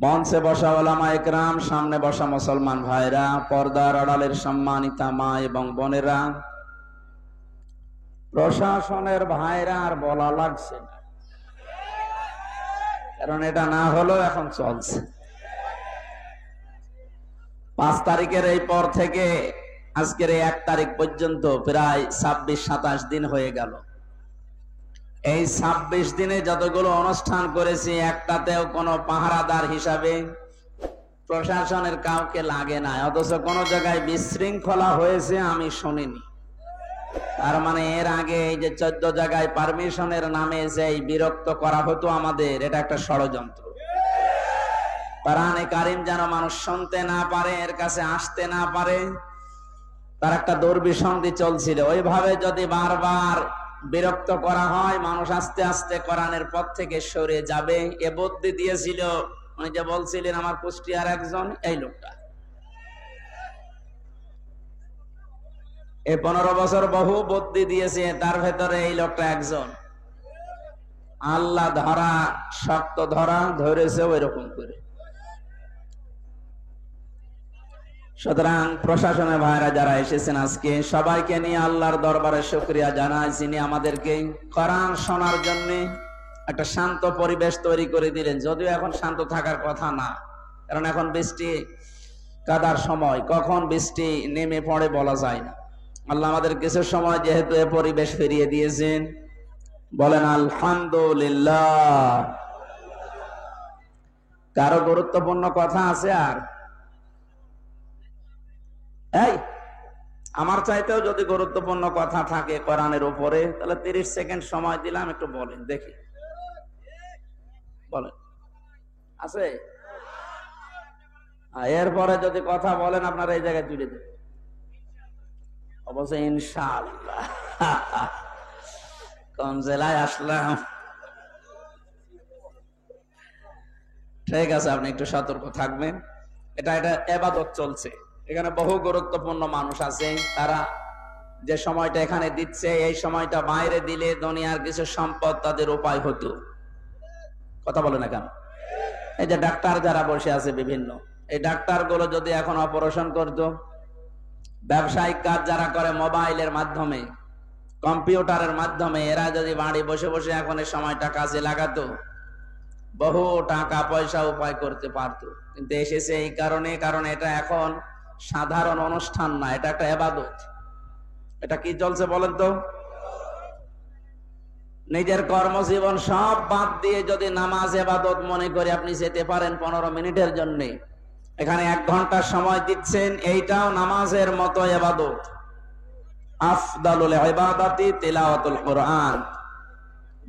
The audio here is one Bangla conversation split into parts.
মঞ্চে বসা ওলামা একরাম, সামনে বসা মুসলমান ভাইরা, পর্দার আড়ালের সম্মানিতা মা এবং বোনেরা, প্রশাসনের ভাইরা, আর বলা লাগছে না, কারণ এটা না হলেও এখন চলছে। 5 তারিখের এই পর থেকে আজকের এই 1 তারিখ পর্যন্ত প্রায় 26-27 দিন হয়ে গেল। এই 26 দিনে যতগুলো অনুষ্ঠান করেছি, একটাতেও কোনো পাহারাদার হিসাবে প্রশাসনের কাউকে লাগে না, অথচ কোন জায়গায় বিশৃঙ্খলা হয়েছে আমি শুনিনি। তার মানে এর আগে এই যে 14 জায়গায় পারমিশনের নামে যে বিরক্ত করা হতো আমাদের, এটা একটা ষড়যন্ত্র। কোরআনে কারীম যেন মানুষ শুনতে না পারে, এর কাছে আসতে না পারে, তার একটা দুর্বিসন্ধি চলছিল। ওইভাবে যদি বারবার বিরক্ত করা হয়, মানুষ আস্তে আস্তে কোরআনের পথ থেকে সরে যাবে। এ বুদ্ধি দিয়েছিল উনি যে বলছিলেন আমার কুষ্টিয়ার একজন, এই লোকটা। এই 15 বছর বহু বুদ্ধি দিয়েছে, তার ভেতরে এই লোকটা একজন। আল্লাহ ধরা, শক্ত ধরা ধরেছে ওই রকম করে। সুতরাং প্রশাসনের ভাইরা যারা এসেছেন আজকে, সবাইকে নিয়ে আল্লাহর দরবারে শুকরিয়া জানাই, যিনি আমাদেরকে কোরআন শোনার জন্য একটা শান্ত পরিবেশ তৈরি করে দিলেন। যদিও এখন শান্ত থাকার কথা না, কারণ এখন বৃষ্টি কাদার সময়, কখন বৃষ্টি নেমে পড়ে বলা যায় না। আল্লাহ আমাদের কিছু সময় যেহেতু এ পরিবেশ ফিরিয়ে দিয়েছেন, বলেন আলহামদুলিল্লাহ। কারো গুরুত্বপূর্ণ কথা আছে? আর এই আমার চাইতেও যদি গুরুত্বপূর্ণ কথা থাকে কোরআনের উপরে, তাহলে 30 সেকেন্ড সময় দিলাম, একটু বলেন দেখি। বলেন, আছে? এরপরে যদি কথা বলেন আপনারা এই জায়গায় তুলে দেবেন অবশ্যই, ইনশাআল্লাহ। কোন জেলায় আসলাম? ঠিক আছে, আপনি একটু সতর্ক থাকবেন। এটা ইবাদত চলছে, এখানে বহু গুরুত্বপূর্ণ মানুষ আছে। তারা যে সময়টা এখানে দিচ্ছে, এই সময়টা বাইরে দিলে দুনিয়ার কিছু সম্পদ তাদের উপায় হতো। কথা বলে না কেন? এই যে ডাক্তার যারা বসে আছে বিভিন্ন, এই ডাক্তার গুলো যদি এখন অপারেশন করতো, ব্যবসায়িক কাজ যারা করে মোবাইলের মাধ্যমে, কম্পিউটারের মাধ্যমে, এরা যদি বাড়ি বসে বসে এখন এই সময়টা কাজে লাগাতো, বহু টাকা পয়সা উপায় করতে পারতো। কিন্তু এসেছে এই কারণে, কারণ এটা এখন সাধারণ অনুষ্ঠান না, এটা একটা ইবাদত। এটা কি চলছে বলেন তো? নিজের কর্মজীবন সব বাদ দিয়ে যদি নামাজ ইবাদত মনে করে আপনি যেতে পারেন 15 মিনিটের জন্য, এখানে 1 ঘন্টা সময় দিচ্ছেন, এইটাও নামাজের মতো ইবাদত। আফদালুল ইবাদাতি তিলাওয়াতুল কোরআন।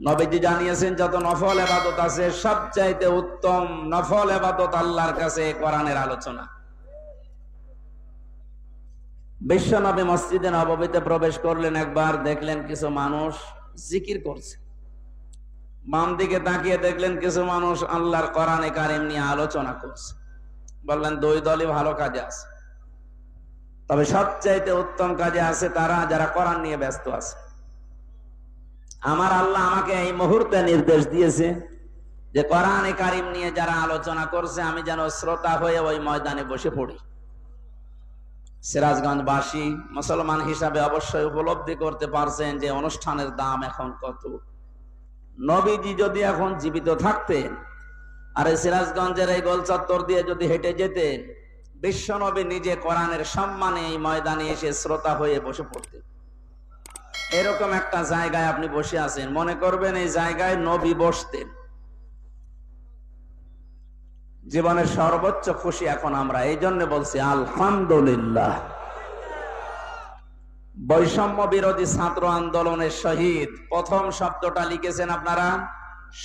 নবীজি জানিয়েছেন যত নফল ইবাদত আছে, সবচাইতে উত্তম নফল ইবাদত আল্লাহর কাছে কোরআনের আলোচনা। বিশ্বনবী মসজিদে নববীতে প্রবেশ করলেন, একবার দেখলেন কিছু মানুষ জিকির করছে। বাম দিকে তাকিয়ে দেখলেন কিছু মানুষ আল্লাহর কোরআনে কারীম নিয়ে আলোচনা করছে। বললেন 2 দলই ভালো কাজে আছে, তবে সবচাইতে উত্তম কাজে আছে তারা যারা কোরআন নিয়ে ব্যস্ত আছে। আমার আল্লাহ আমাকে এই মুহূর্তে নির্দেশ দিয়েছে যে কোরআনে কারীম নিয়ে যারা আলোচনা করছে, আমি যেন শ্রোতা হয়ে ওই ময়দানে বসে পড়ি। সিরাজগঞ্জবাসী মুসলমান হিসাবে অবশ্যই উপলব্ধি করতে পারছেন যে অনুষ্ঠানের দাম এখন কত। নবীজি যদি এখন জীবিত থাকতেন আর এই সিরাজগঞ্জের এই গোল চত্বর দিয়ে যদি হেঁটে যেতেন, বিশ্ব নবী নিজে কোরআনের সম্মানে এই ময়দানে এসে শ্রোতা হয়ে বসে পড়তেন। এরকম একটা জায়গায় আপনি বসে আছেন, মনে করবেন এই জায়গায় নবী বসতেন। জীবনের সর্বোচ্চ খুশি এখন আমরা, এই জন্য বলছি আলহামদুলিল্লাহ। বৈষম্য বিরোধী ছাত্র আন্দোলনের শহীদ, প্রথম শব্দটা লিখেছেন আপনারা,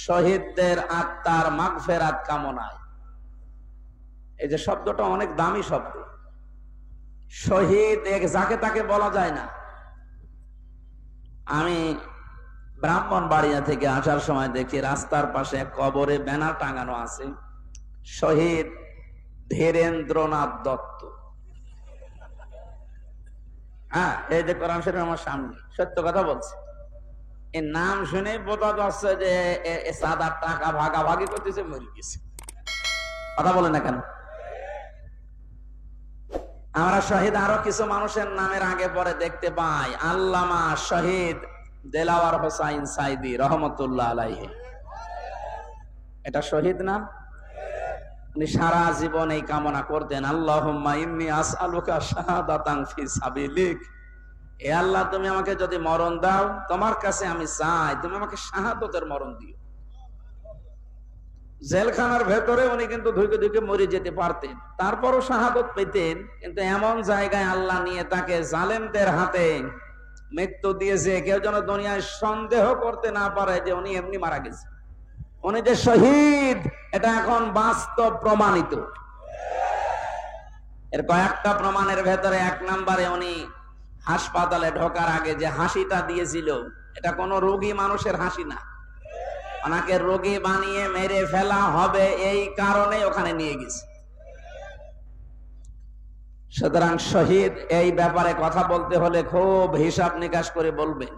শহীদদের আত্মার মাগফিরাত কামনায়। এই যে শব্দটা অনেক দামি শব্দ। শহীদ যাকে তাকে বলা যায় না। আমি ব্রাহ্মণবাড়িয়া থেকে আসার সময় দেখি রাস্তার পাশে এক কবরে ব্যানার টাঙানো আছে, শহীদ ধীরেন্দ্রনাথ দত্ত। হ্যাঁ, এই যে কোরআন শরীফ আমার সামনে, সত্য কথা বলছে। এই নাম শুনে বোঝা যাচ্ছে যে সাদা টাকা ভাগাভাগি করতেছে, মরে গেছে। কথা বলে না কেন? আমরা শহীদ আরো কিছু মানুষের নামের আগে পরে দেখতে পাই। আল্লামা শহীদ দেলাওয়ার হোসাইন সাইদি রহমতুল্লাহ আলাইহি, এটা শহীদ না? উনি সারা জীবন এই কামনা করতেন, আল্লাহুম্মা ইন্নী আসআলুকা শাহাদাতান ফি সাবিলিক, এ আল্লাহ তুমি আমাকে যদি মরণ দাও তোমার কাছে আমি চাই তুমি আমাকে শাহাদাতের মরণ দিও। জেলখানার ভেতরে উনি কিন্তু ধুকে ধুকে মরে যেতে পারতেন, তারপরও শাহাদত পেতেন, কিন্তু এমন জায়গায় আল্লাহ নিয়ে তাকে জালেমদের হাতে মৃত্যু দিয়েছে, কেউ যেন দুনিয়ায় সন্দেহ করতে না পারে যে উনি এমনি মারা গেছে। উনি যে শহীদ এটা এখন বাস্তব প্রমাণিত। এর কয়েকটা প্রমাণের ভেতরে এক নম্বরে উনি হাসপাতালে ঢোকার আগে যে হাসিটা দিয়েছিল, এটা কোনো রোগী মানুষের হাসি না, ওনাকে রোগী বানিয়ে মেরে ফেলা হবে এই কারণে ওখানে নিয়ে গেছে। সুতরাং শহীদ এই ব্যাপারে কথা বলতে হলে খুব হিসাব নিকাশ করে বলবেন।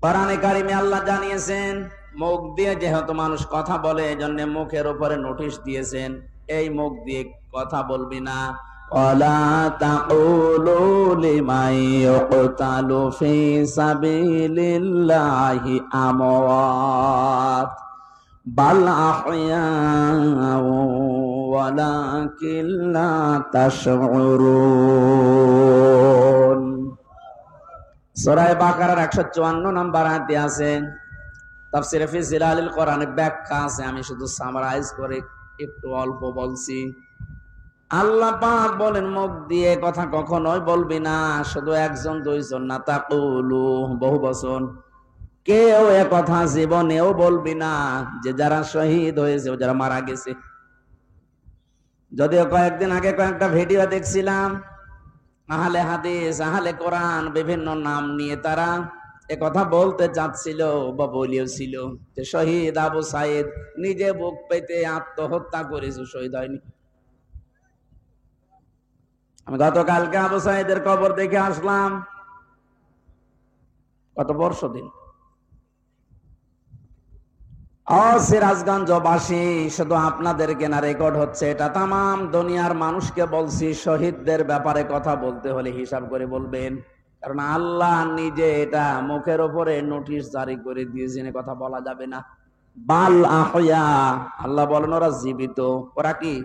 কোরআনে কারিমে আল্লাহ জানিয়েছেন, মুখ দিয়ে যেহেতু মানুষ কথা বলে এজন্য মুখের উপরে নোটিশ দিয়েছেন, এই মুখ দিয়ে কথা বলবি না। ওয়ালা তাকুলু লিমান ইউকতালু ফি সাবিলিল্লাহি আমওয়াত বাল আহইয়াউ ওয়ালাকিন লা তাশউরুন। সূরা বাকারার 154 নম্বর আয়াতে আছে, তাফসীরে ফি জিলালিল কোরআনে ব্যাখ্যা আছে, আমি শুধু সামারাইজ করে একটু অল্প বলছি। আল্লাহ পাক বলেন মুখ দিয়ে কথা কখনোই বলবি না, শুধু একজন দুইজন না, তাকুলু বহু বচন, কেউ এ কথা জীবনেও বলবি না যে যারা শহীদ হয়েছে, যারা মারা গেছে। যদিও কয়েকদিন আগে কয়েকটা ভিডিও দেখছিলাম, আহলে হাদিস আহলে কোরআন বিভিন্ন নাম নিয়ে তারা এ কথা বলতে চাচ্ছিল বা বলিয়েছিল যে শহীদ আবু সাইদ নিজে বুক পেতে আত্মহত্যা করেছে, শহীদ হয়নি। আমি গতকালকে আবু সাইদের কবর দেখে আসলাম, কত বর্ষ দিন। সিরাজগঞ্জবাসী, শুধু আপনাদেরকে না রেকর্ড হচ্ছে, এটা তামাম দুনিয়ার মানুষকে বলছি, শহীদদের ব্যাপারে কথা বলতে হলে হিসাব করে বলবেন, কারণ আল্লাহ নিজে এটা মুখের উপরে নোটিশ জারি করে দিয়েছেন, কথা বলা যাবে না। বাল আহইয়া, আল্লাহ বলেন ওরা জীবিত, ওরা কি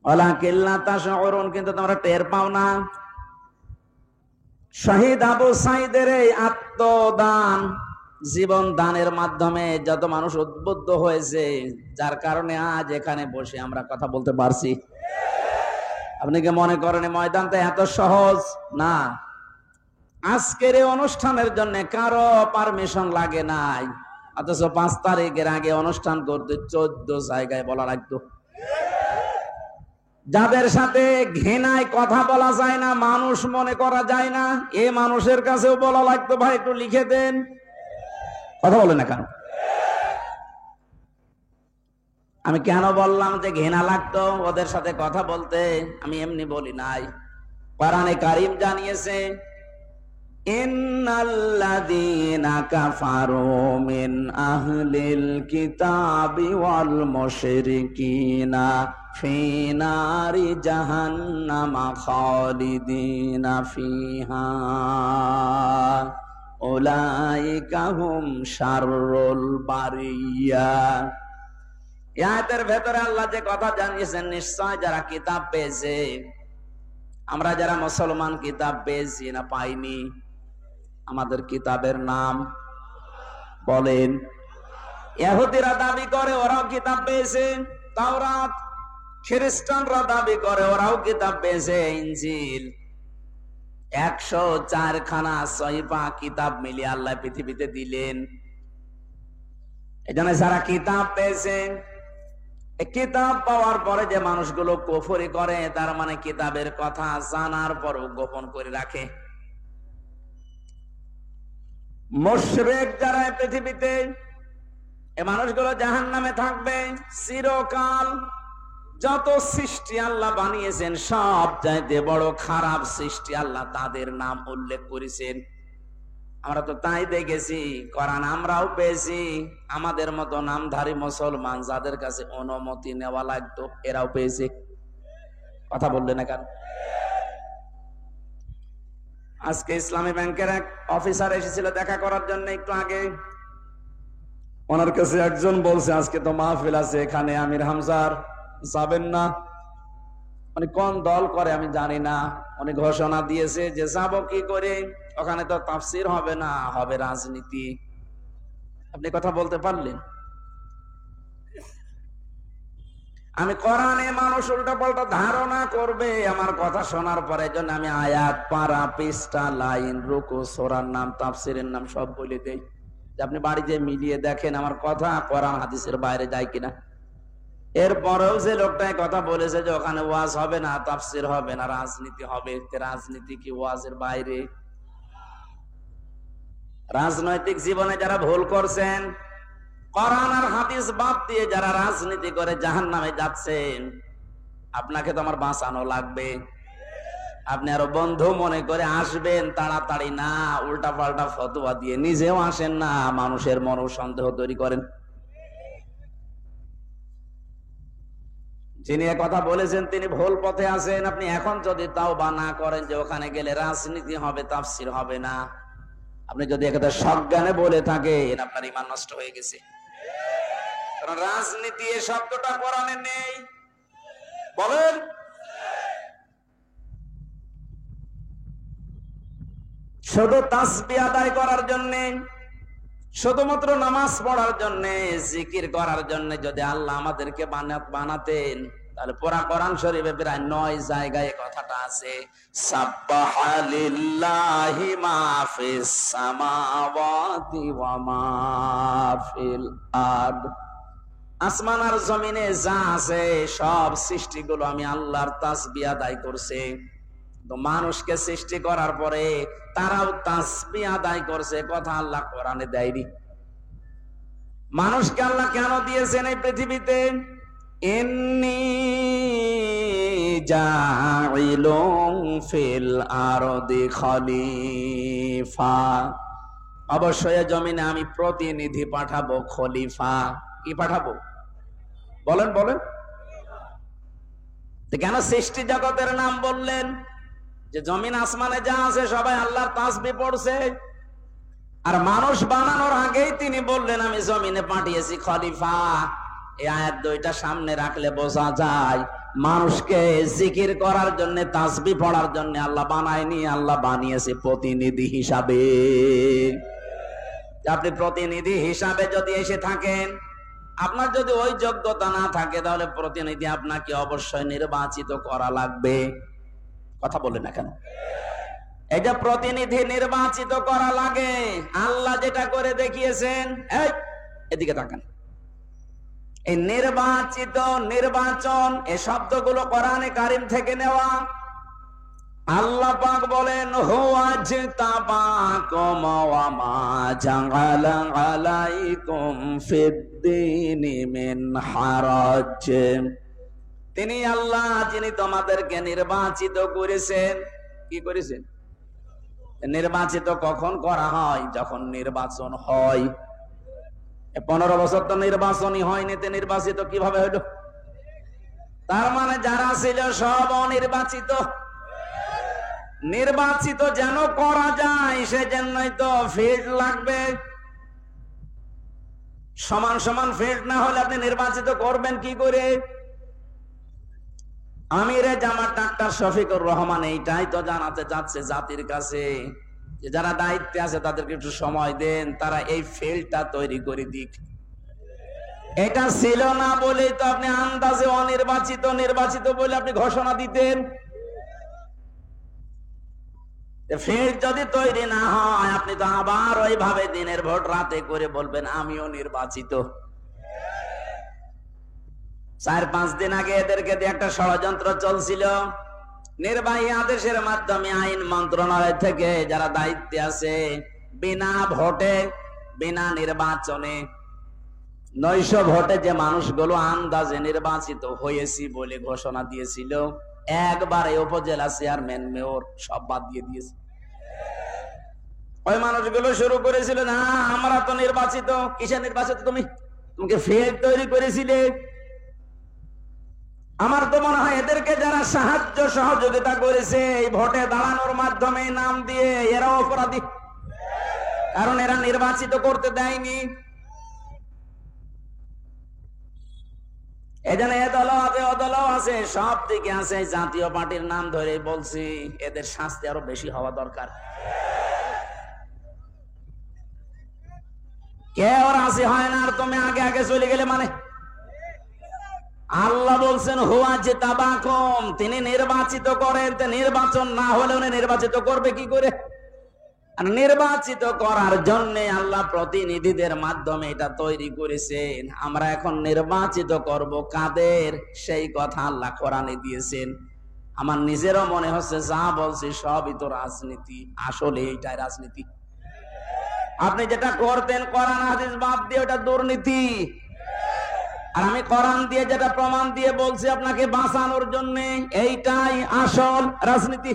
ওয়ালাকিন লা তাশউরুন, কিন্তু তোমরা টের পাও না। শহীদ আবু সাইদের এই আত্মদান, জীবন দানের মাধ্যমে যত মানুষ উদ্বুদ্ধ হয়েছে, যার কারণে আজ এখানে বসে আমরা কথা বলতে পারছি। আপনি কি মনে করেন ময়দানটা এত সহজ না? আজকের এই অনুষ্ঠানের জন্য কারো পারমিশন লাগে নাই, অথচ 5 তারিখের আগে অনুষ্ঠান করতে 14 জায়গায় বলা লাগতো। যাদের সাথে ঘৃণায় কথা বলা যায় না, মানুষ মনে করা যায় না, এ মানুষের কাছেও বলা লাগতো ভাই একটু লিখে দেন। কথা বলে না কেন? আমি কেন বললাম যে ঘৃণা লাগতো ওদের সাথে কথা বলতে? আমি এমনি বলি নাই। কোরআনে কারীম জানিয়েছে, ইন্নাল্লাযীনা কাফারু মিন আহলিল কিতাবি ওয়াল মুশরিকিনা ফি নারি জাহান্নামা খালিদিনা ফিহা উলাইকা হুম শাররুল বারিয়া। এই আয়াতের ভেতরে আল্লাহ যে কথা জানিয়েছেন, নিশ্চয় যারা কিতাব পেয়েছে, আমরা যারা মুসলমান কিতাব পেয়েছি না পাইনি? আমাদের কিতাবের নাম বলেন। ইহুদিরা দাবি করে ওরাও কিতাব পেয়েছে তাওরাত, খ্রিস্টানরা দাবি করে ওরাও কিতাব পেয়েছে ইনজিল। 104 খানা সহিফা কিতাব মিলিয়ে আল্লাহ পৃথিবীতে দিলেন। এজন্য যারা কিতাব পেয়েছে, কিতাব পাওয়ার পরে যে মানুষগুলো কুফরি করে, তার মানে কিতাবের কথা জানার পরও গোপন করে রাখে। মুশরিক যারা পৃথিবীতে, এই মানুষগুলো জাহান্নামে থাকবে চিরকাল। যত সৃষ্টি আল্লাহ বানিয়েছেন সব চাইতে বড় খারাপ সৃষ্টি আল্লাহ তাদের নাম উল্লেখ করেছেন। আমরা তো তাই দেখেছি, কোরআন আমরাও পেয়েছি, আমাদের মতো নামধারী মুসলমান যাদের কাছে অনুমতি নেওয়া লাগতো এরাও পেয়েছে। কথা বললে না কেন? আজকে ইসলামী ব্যাংকের এক অফিসার এসেছিল দেখা করার জন্য একটু আগে। ওনার কাছে একজন বলছে আজকে তো মাহফিল আছে এখানে, আমির হামজার যাবেন না? উনি কোন দল করে আমি জানি না, উনি ঘোষণা দিয়েছে যে যাব কি করে, ওখানে তো তাফসীর হবে না, হবে রাজনীতি। আপনি কথা বলতে পারলেন? আমি কোরআনে মানুষ উল্টা পাল্টা ধারণা করবে আমার কথা শোনার পরে, জন্য আমি আয়াত, পারা, পৃষ্ঠা, লাইন, রুকু, সূরার নাম, তাফসীরের নাম সব বলে দেই, যে আপনি বাড়িতে মিলিয়ে দেখেন আমার কথা কোরআন হাদিসের বাইরে যায় কিনা। এরপরেও যে লোকটাই কথা বলেছে যে ওখানে ওয়াজ হবে না, তাফসীর হবে না, রাজনীতি হবে, রাজনীতি কি ওয়াজের বাইরে? রাজনৈতিক জীবনে যারা ভুল করছেন, কোরআন আর হাদিস বাদ দিয়ে যারা রাজনীতি করে জাহান্নামে যাচ্ছেন, আপনাকে তো আমার বাঁচানো লাগবে। আপনি আরো বন্ধু মনে করে আসবেন তাড়াতাড়ি না, উল্টা পাল্টা ফতোয়া দিয়ে নিজেও আসেন না, মানুষের মনে সন্দেহ তৈরি করেন। যিনি কথা বলেছেন তিনি ভুল পথে আছেন। আপনি এখন যদি তাওবা না করেন যে ওখানে গেলে রাজনীতি হবে, তাফসীর হবে না, আপনি যদি একদা সজ্ঞানে বলে থাকেন, আপনার ঈমান নষ্ট হয়ে গেছে। কারণ রাজনীতি এই শব্দটা কোরআনে নেই। বলেন, শুধু তাসবিহ আদায় করার জন্য, শুধুমাত্র নামাজ পড়ার জন্য, জিকির করার জন্য যদি আল্লাহ আমাদেরকে বানাতেন, তাহলে পুরা কোরআন শরীফে প্রায় 9 জায়গায় কথাটা আছে, সাব্বাহা লিল্লাহি মা ফিস সামাওয়াতি ওয়া মা ফিল আরদ। আসমান আর জমিনে যা আছে সব সৃষ্টিগুলো আমি আল্লাহর তাসবিহ আদায় করছে। তো মানুষকে সৃষ্টি করার পরে তারাও তাসবিহ আদায় করছে, কথা আল্লাহ কোরআনে দেয়নি। মানুষকে আল্লাহ কেন দিয়েছেন এই পৃথিবীতে? ইন্নী জাইলুন ফিল আরদি খলিফা, অবশ্যই জমিনে আমি প্রতিনিধি পাঠাবো, খলিফা। কি পাঠাবো? বলেন বলেন। কেন সৃষ্টি জগতের নাম বললেন? যে জমিন আসমানে যা আছে সবাই আল্লাহর তাসবিহ পড়ছে, আর মানুষ বানানোর আগেই তিনি বললেন আমি জমিনে পাঠিয়েছি খলিফা। এই আয়াত দুইটা সামনে রাখলে বোঝা যায় মানুষকে জিকির করার জন্য, তাসবিহ পড়ার জন্য আল্লাহ বানায়নি, আল্লাহ বানিয়েছে প্রতিনিধি হিসাবে। আপনি প্রতিনিধি হিসাবে যদি এসে থাকেন, আপনার যদি ওই যোগ্যতা না থাকে, তাহলে প্রতিনিধি আপনাকে অবশ্যই নির্বাচিত করা লাগবে। কথা বলে না কেন? এই যে প্রতিনিধি নির্বাচিত করা লাগে, আল্লাহ যেটা করে দেখিয়েছেন, এই এদিকে তাকান, এই নির্বাচিত, নির্বাচন, এই শব্দগুলো কোরআনে কারিম থেকে নেওয়া। আল্লাহ পাক বলেন হুয়া জিতাবাকুম ওয়া মা জাআলা আলাইকুম ফিদ-দীনি মিন হারাজ। তিনি আল্লাহ যিনি তোমাদেরকে নির্বাচিত করেছেন। কি করেছেন? নির্বাচিত কখন করা হয়? যখন নির্বাচন হয়। 15 বছর তো নির্বাচনই হয়নি, তো নির্বাচিত কিভাবে হলো? তার মানে যারা ছিল সব অনির্বাচিত। নির্বাচিত যেন করা যায় সেজন্যই তো ফিল্ড লাগবে। সমান সমান ফিল্ড না হলে আপনি নির্বাচিত করবেন কি করে? আমিরে জামাত ডাক্তার শফিকুর রহমান এইটাই তো জানাতে যাচ্ছে জাতির কাছে, যে যারা দায়িত্বে আছে তাদেরকে একটু সময় দেন, তারা এই ফিল্ডটা তৈরি করে দিক। এটা ছিল না বলেই তো আপনি আন্দাজে অনির্বাচিত, নির্বাচিত বলে আপনি ঘোষণা দিতেন। ফিল্ড যদি তৈরি না হয়, আপনি তো আবার ওইভাবে দিনের ভোট রাতে করে বলবেন আমিও নির্বাচিত। 4-5 দিন আগে এদেরকে দিয়ে একটা ষড়যন্ত্র চলছিল। নির্বাহী আদেশের মাধ্যমে আইন মন্ত্রণালয় থেকে যারা দায়িত্বে আছে, বিনা ভোটে, বিনা নির্বাচনে, 900 ভোটে যে মানুষগুলো আন্দাজে নির্বাচিত হয়েছি বলে ঘোষণা দিয়েছিল, একবারে উপজেলা চেয়ারম্যান, মেয়র সব বাদ দিয়ে দিয়েছে। ওই মানুষগুলো শুরু করেছিল, না আমরা তো নির্বাচিত। কিসে নির্বাচিত? তোমাকে ফের তৈরি করেছিলে। আমার তো মনে হয় এদেরকে যারা সাহায্য সহযোগিতা করেছে এই ভোটে দাঁড়ানোর মাধ্যমে নাম দিয়ে, এরা অপরাধী, কারণ এরা নির্বাচিত করতে দেয়নি। এখানে এ দল আছে, ও দল আছে, সব দিকে আছে। জাতীয় পার্টির নাম ধরে বলছি, এদের শাস্তি আরো বেশি হওয়া দরকার। কেউ রাজি হয় না, আর তুমি আগে আগে চলে গেলে মানে। আল্লাহ বলছেন হুয়া জিতাবাকুম, তিনি নির্বাচিত করেন। নির্বাচন না হলে উনি নির্বাচিত করবে কি করে? আর নির্বাচিত করার জন্য আল্লাহ প্রতিনিধিদের মাধ্যমে এটা তৈরি করেছেন। আমরা এখন নির্বাচিত করব কাদের, সেই কথা আল্লাহ কোরআনে দিয়েছেন। আমার নিজেরও মনে হচ্ছে যা বলছি সবই তো রাজনীতি। আসলে এইটাই রাজনীতি। আপনি যেটা করতেন কোরআন হাদিস বাদ দিয়ে, ওটা দুর্নীতি। আর আমি কোরআন দিয়ে যেটা প্রমাণ দিয়ে বলছি আপনাকে বাঁচানোর জন্য, এইটাই আসল রাজনীতি।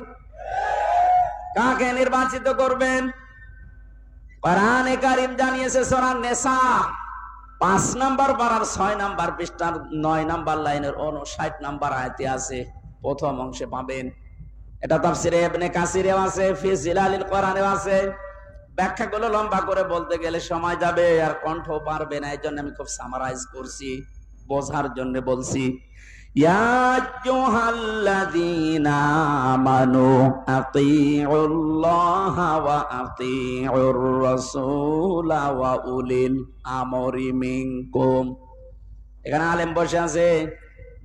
কাকে নির্বাচিত করবেন? কোরআনে কারীম জানিয়েছে সূরা নিসা 5 নম্বর পারার 6 নম্বর পৃষ্ঠার 9 নম্বর লাইনের 59 নম্বর আয়াতে আছে, প্রথম অংশে পাবেন। এটা তাফসিরে ইবনে কাসিরেও আছে, ফি জিলালিল কোরআনেও আছে। ব্যাখ্যাগুলো লম্বা করে বলতে গেলে সময় যাবে, আর কণ্ঠ পারবে না। এইজন্য আমি খুব সামারাইজ করছি, বোঝার জন্য বলছি। ইয়া আইয়ুহাল্লাযীনা আমানু আতিউল্লাহা ওয়া আতিউর রাসূলা ওয়া উলিল আমরি মিনকুম। এখানে আলেম বসে আছে,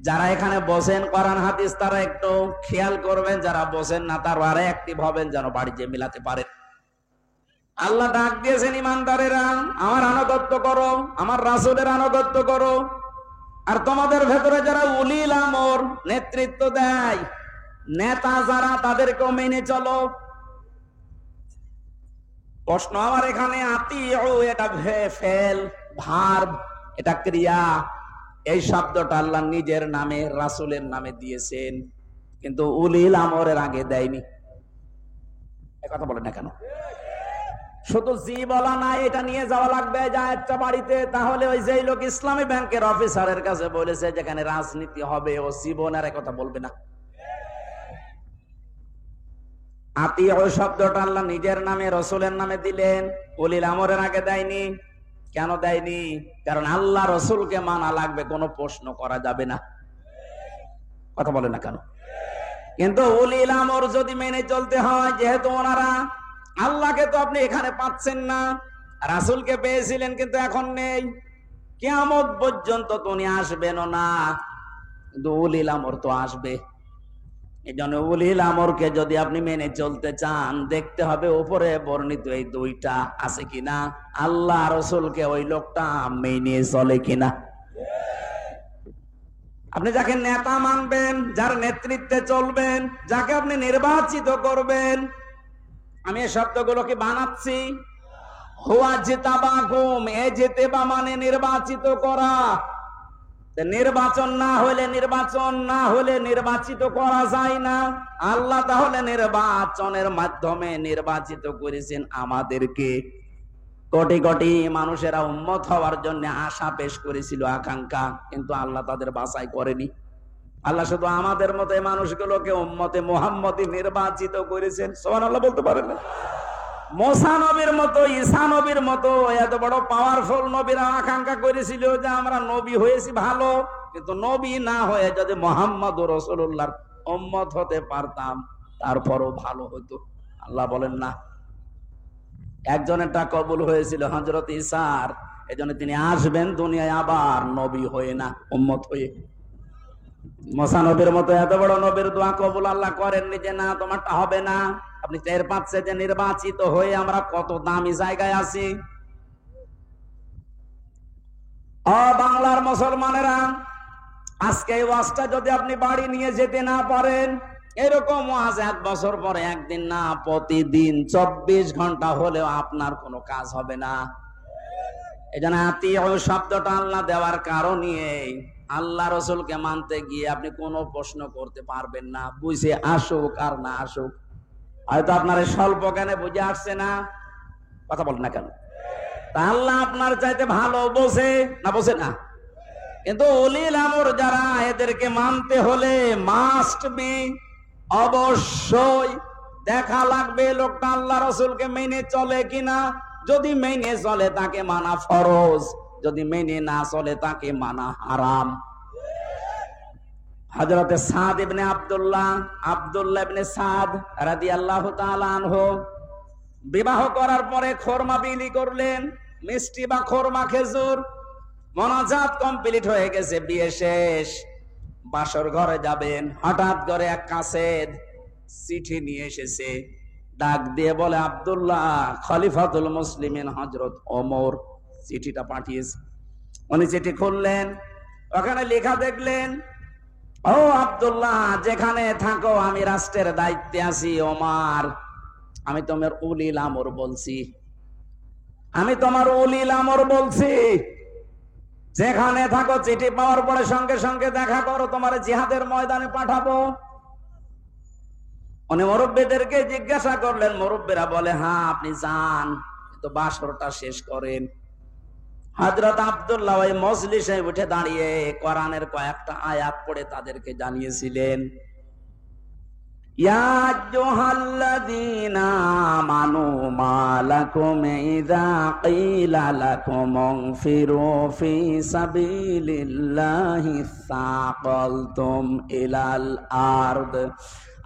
যারা এখানে বসেন কোরআন হাদিস তারা একটু খেয়াল করবেন, যারা বসেন না তারা আরে অ্যাক্টিভ হবেন, যেন বাড়িতে মিলাতে পারেন। আল্লাহ ডাক দিয়েছেন ইমানদারেরা, আমার আনুগত্য করো, আমার রাসূলের আনুগত্য করো। আর তোমাদের ভেতরে যারা উলিল আমর, নেতৃত্ব দেয়, নেতা যারা, তাদেরকেও মেনে চলো। প্রশ্ন আমার এখানে, আতিউ এটা ফেল, ভার্ব, এটা ক্রিয়া। এই শব্দটা আল্লাহ নিজের নামে, রাসূলের নামে দিয়েছেন, কিন্তু উলিল আমরের আগে দেয়নি। এই কথা বলেন না কেন? শুধু জি বলা না, এটা নিয়ে যাওয়া লাগবে যা একটা বাড়িতে। তাহলে ওই যে লোক ইসলামী ব্যাংকের অফিসারের কাছে বলেছে যেখানে রাজনীতি হবে, ও জীবনের কথা বলবে না। আতিউ শব্দটা আল্লাহ নিজের নামে, রাসূলের নামে দিলেন, উলিল আমরের আগে দেয়নি। কেন দেয়নি? কারণ আল্লাহ রাসূলকে মানা লাগবে, কোনো প্রশ্ন করা যাবে না। কথা বলে না কেন? কিন্তু উলিল আমর যদি মেনে চলতে হয়, যেহেতু ওনারা, আল্লাহকে তো আপনি এখানে পাচ্ছেন না, রাসূলকে পেয়েছিলেন কিন্তু এখন নেই, কিয়ামত পর্যন্ত তো উনি আসবেনও না, কিন্তু উলিল আমর তো আসবে। এই জন্য উলিল আমরকে যদি আপনি মেনে চলতে চান, দেখতে হবে উপরে বর্ণিত এই দুইটা আছে কিনা, আল্লাহ রাসূলকে ওই লোকটা মেনে চলে কিনা। আপনি যাকে নেতা মানবেন, যার নেতৃত্বে চলবেন, যাকে আপনি নির্বাচিত করবেন, আমি এই শব্দগুলোকে বানাচ্ছি। হুয়া জিতাবাকুম, এ জিতেবা মানে নির্বাচিত করা। নির্বাচন না হলে নির্বাচিত করা যায় না। আল্লাহ তাহলে নির্বাচনের মাধ্যমে নির্বাচিত করেছেন আমাদেরকে। কোটি কোটি মানুষেরা উম্মত হওয়ার জন্য আশা পেশ করেছিল, আকাঙ্ক্ষা, কিন্তু আল্লাহ তাদের বাছাই করেনি। আল্লাহ শুধু আমাদের মতো মানুষগুলোকে উম্মতে মুহাম্মদী নির্বাচিত করেছেন। সুবহানাল্লাহ বলতে পারেন না? মুসা নবীর মতো, ঈসা নবীর মতো এত বড় পাওয়ারফুল নবীরা আকাঙ্ক্ষা করেছিল যে আমরা নবী হয়েছি ভালো, কিন্তু নবী না হয়ে যদি মুহাম্মদুর রাসূলুল্লাহর উম্মত হতে পারতাম তারপরও ভালো হতো। আল্লাহ বলেন না। একজনেরটা কবুল হয়েছিল, হযরত ঈসার, এজন্য তিনি আসবেন দুনিয়ায় আবার নবী হয়ে না, উম্মত হয়ে। মুসা নবীর মতো এত বড় নবীর দোয়া কবুল আল্লাহ করেননি যে না তোমারটা হবে না। আপনি টের পাচ্ছেন যে নির্বাচিত হয়ে আমরা কত দামি জায়গায় আছি। বাংলার মুসলমানেরা, আজকে এই ওয়াজটা যদি আপনি বাড়ি নিয়ে যেতে না পারেন, এরকম ওয়াজ 1 বছর পরে একদিন না, প্রতিদিন 24 ঘন্টা হলেও আপনার কোনো কাজ হবে না। এজন্য আতিউ শব্দটা আল্লাহ দেওয়ার কারণে আল্লাহ রাসূলকে মানতে গিয়ে আপনি কোনো প্রশ্ন করতে পারবেন না, বুঝে আসুক আর না আসুক। হয়তো আপনার স্বল্প জ্ঞানে বুঝে আসছে না, কথা বল না কেন? তা আল্লাহ আপনার চাইতে ভালো বোঝে না, বোঝে না? কিন্তু উলিল আমর যারা, এদেরকে মানতে হলে মাস্ট বি, অবশ্যই দেখা লাগবে লোকটা আল্লাহ রসুলকে মেনে চলে কিনা। যদি মেনে চলে তাকে মানা ফরজ, যদি মেনে না চলে তাকে মানা হারাম। হযরতে সাদ ইবনে আব্দুল্লাহ ইবনে সাদ রাদিয়াল্লাহু তাআলা আনহু বিবাহ করার পরে খোরমা বিলি করলেন, মিষ্টি বা খোরমা খেজুর। মোনাজাত কমপ্লিট হয়ে গেছে, বিয়ে শেষ, বাসর ঘরে যাবেন। হঠাৎ করে এক কাসেদ চিঠি নিয়ে এসেছে, ডাক দিয়ে বলে, আব্দুল্লাহ খলিফাতুল মুসলিমিন হযরত ওমর চিঠিটা পাঠিয়েছে। উনি চিঠি খুললেন, ওখানে লেখা দেখলেন, ও আব্দুল্লাহ, যেখানে থাকো আমি রাষ্ট্রের দায়িত্বে আছি। ওমর, আমি তোমার উলিল আমর বলছি, আমি তোমার উলিল আমর বলছি, যেখানে থাকো চিঠি পাওয়ার পরে সঙ্গে সঙ্গে দেখা করো, তোমার জিহাদের ময়দানে পাঠাবো। উনি মুরব্বীদেরকে জিজ্ঞাসা করলেন, মুরব্বীরা বলে, হ্যাঁ আপনি যান, তো বাসরটা শেষ করেন। হযরত আব্দুল্লাহ ওই মজলিসে উঠে দাঁড়িয়ে কোরআনের কয়েকটা আয়াত পড়ে তাদেরকে জানিয়েছিলেন, ইয়া আইয়ুহাল্লাযীনা আমানু মা লাকুম ইযা ক্বিলা লাকুম ইনফিরু ফি সাবিলিল্লাহি সাকালতুম ইলাল আরদ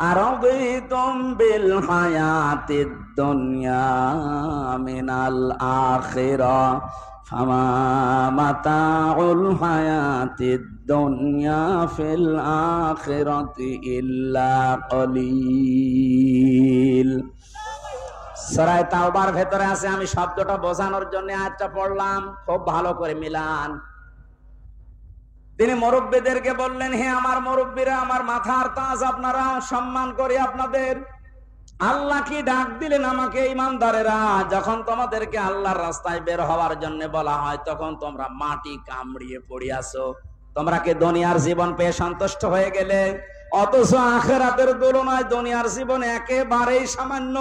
আরাদিতুম বিল হায়াতিদ দুনিয়া মিনাল আখিরাহ ফামা মাতাউল হায়াতিদ দুনিয়া ফিল আখিরাতি ইল্লা কলিল। সূরা তাওবার ভেতরে আছে, আমি শব্দটা বোঝানোর জন্য আয়াতটা পড়লাম, খুব ভালো করে মিলান। তিনি মুরব্বীদেরকে বললেন, হে আমার মুরব্বীরা, আমার মাথার তাজ, আপনারা সম্মান করি আপনাদের। আল্লাহ কি ডাক দিলেন আমাকে, ঈমানদারেরা, যখন তোমাদেরকে আল্লাহর রাস্তায় বের হওয়ার জন্য বলা হয় তখন তোমরা মাটি কামড়িয়ে পড়ে আছো। তোমরা কি দুনিয়ার জীবন পেয়ে সন্তুষ্ট হয়ে গেলে? অথচ আখিরাতের তুলনায় দুনিয়ার জীবন একেবারেই সামান্য।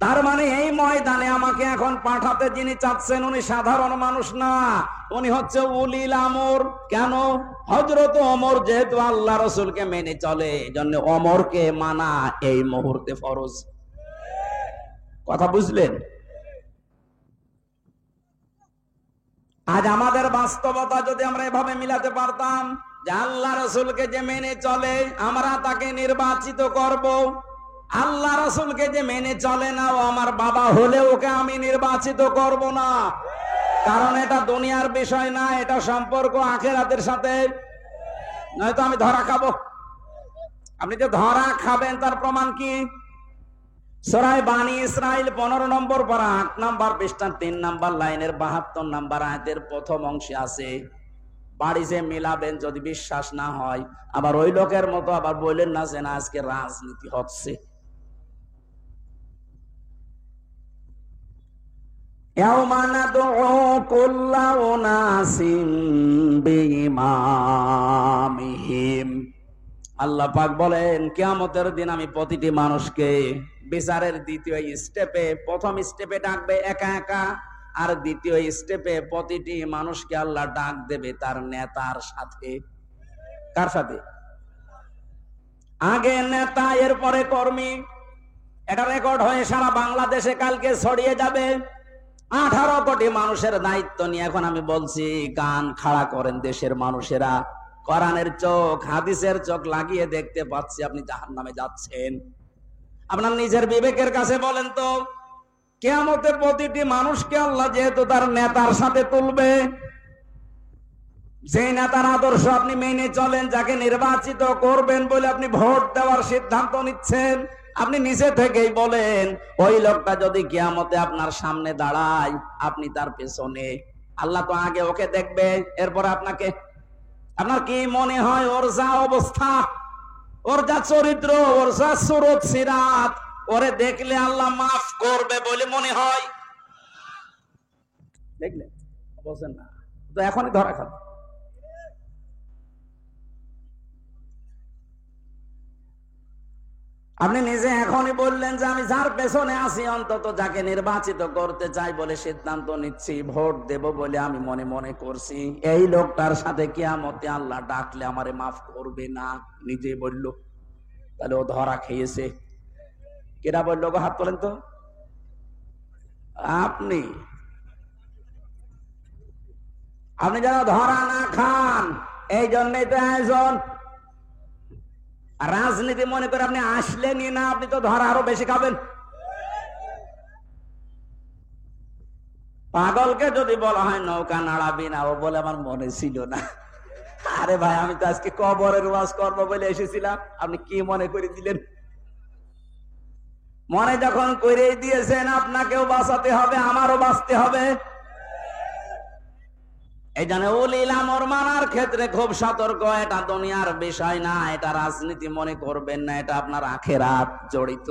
তার মানে এই ময়দানে আমাকে এখন পাঠাতে যিনি চাচ্ছেন উনি সাধারণ মানুষ না, উনি হচ্ছে উলিল আমর। কেন? হযরত ওমর যেহেতু আল্লাহ রাসূলকে মেনে চলে, এজন্য ওমরকে মানা এই মুহূর্তে ফরজ। কথা বুঝলেন? আজ আমাদের বাস্তবতা যদি আমরা এভাবে মিলাতে পারতাম যে আল্লাহ রাসূলকে যে মেনে চলে আমরা তাকে নির্বাচিত করব, আল্লাহ রাসূলকে যে মেনে চলে না ও আমার বাবা হলে ওকে আমি নির্বাচিত করব না, কারণ এটা দুনিয়ার বিষয় না, এটা সম্পর্ক আখিরাতের সাথে। নয়তো আমি ধরা খাবো। আপনি যে ধরা খাবেন তার প্রমাণ কি? সূরা বানী ইসরাইল 15 নম্বর পারা 8 নম্বর পৃষ্ঠার 3 নম্বর লাইনের 72 নম্বর আয়াতের প্রথম অংশে আছে। বাড়ি যে মিলাবেন, যদি বিশ্বাস না হয় আবার ওই লোকের মতো আবার বললেন না যে না আজকে রাজনীতি হচ্ছে। ইয়াউমা নাদউ কুল্লা উনাসিম বিইমামিহিম। আল্লাহ পাক বলেন, কিয়ামতের দিন আমি প্রতিটি মানুষকে বিচারের দ্বিতীয় স্টেপে, প্রথম স্টেপে ডাকবে একা একা, আর দ্বিতীয় স্টেপে প্রতিটি মানুষকে আল্লাহ ডাক দেবে তার নেতার সাথে। কার সাথে? আগে নেতা, এরপরে কর্মী। এটা রেকর্ড হয়ে সারা বাংলাদেশে কালকে ছড়িয়ে যাবে। 18 কোটি মানুষের দায়িত্ব নিয়ে এখন আমি বলছি, কান খাড়া করেন দেশের মানুষেরা। কোরআনের চোখ, হাদিসের চোখ লাগিয়ে দেখতে পাচ্ছি আপনি জাহান্নামে যাচ্ছেন। আপনার নিজের বিবেকের কাছে বলেন তো, কিয়ামতে প্রতিটি মানুষকে আল্লাহ যেহেতু তার নেতার সাথে তুলবে, যে নেতার আদর্শ আপনি মেনে চলেন, যাকে নির্বাচিত করবেন বলে আপনি ভোট দেওয়ার সিদ্ধান্ত নিচ্ছেন, আপনি নিজে থেকেই বলেন ওই লোকটা যদি কিয়ামতে আপনার সামনে দাঁড়ায় আপনি তার পেছনে। আল্লাহ তো আগে ওকে দেখবে, এরপর আপনাকে। আপনার কি মনে হয় ওর যা অবস্থা, ওর যা চরিত্র, ওর যা সুরত সিরাত, ওরে দেখলে আল্লাহ মাফ করবে বলে মনে হয়? দেখলেন? বলছেন না তো, এখনই ধরা খাবে। আপনি নিজে এখনই বললেন যে আমি যার পেছনে আছি, অন্তত যাকে নির্বাচিত করতে চাই বলে সিদ্ধান্ত নিচ্ছি, ভোট দেব বলে আমি মনে মনে করছি, এই লোকটার সাথে কিয়ামতে আল্লাহ ডাকলে আমারে মাফ করবে না, নিজে বলল। তাহলে ও ধরা খেয়েছে। কেরা বললো গো? হাত তোলেন তো। আপনি আপনি যেন ধরা না খান, এই জন্যই তো আয়োজন। রাজনীতি মনে করে আপনি আসলেনই না, আপনি তো ধরা আরো বেশি খাবেন। পাগলকে যদি বলা হয় নৌকা নাড়াবি না, ও বলে আমার মনে ছিল না। আরে ভাই, আমি তো আজকে কবরের ওয়াজ করবো বলে এসেছিলাম, আপনি কি মনে করে দিলেন? মনে যখন করে দিয়েছেন, আপনাকেও বাঁচাতে হবে, আমারও বাঁচতে হবে। এই জন্য উলিল আমর মানার ক্ষেত্রে খুব সতর্ক। এটা দুনিয়ার বিষয় না, এটা রাজনীতি মনে করবেন না, এটা আপনার আখিরাত জড়িত।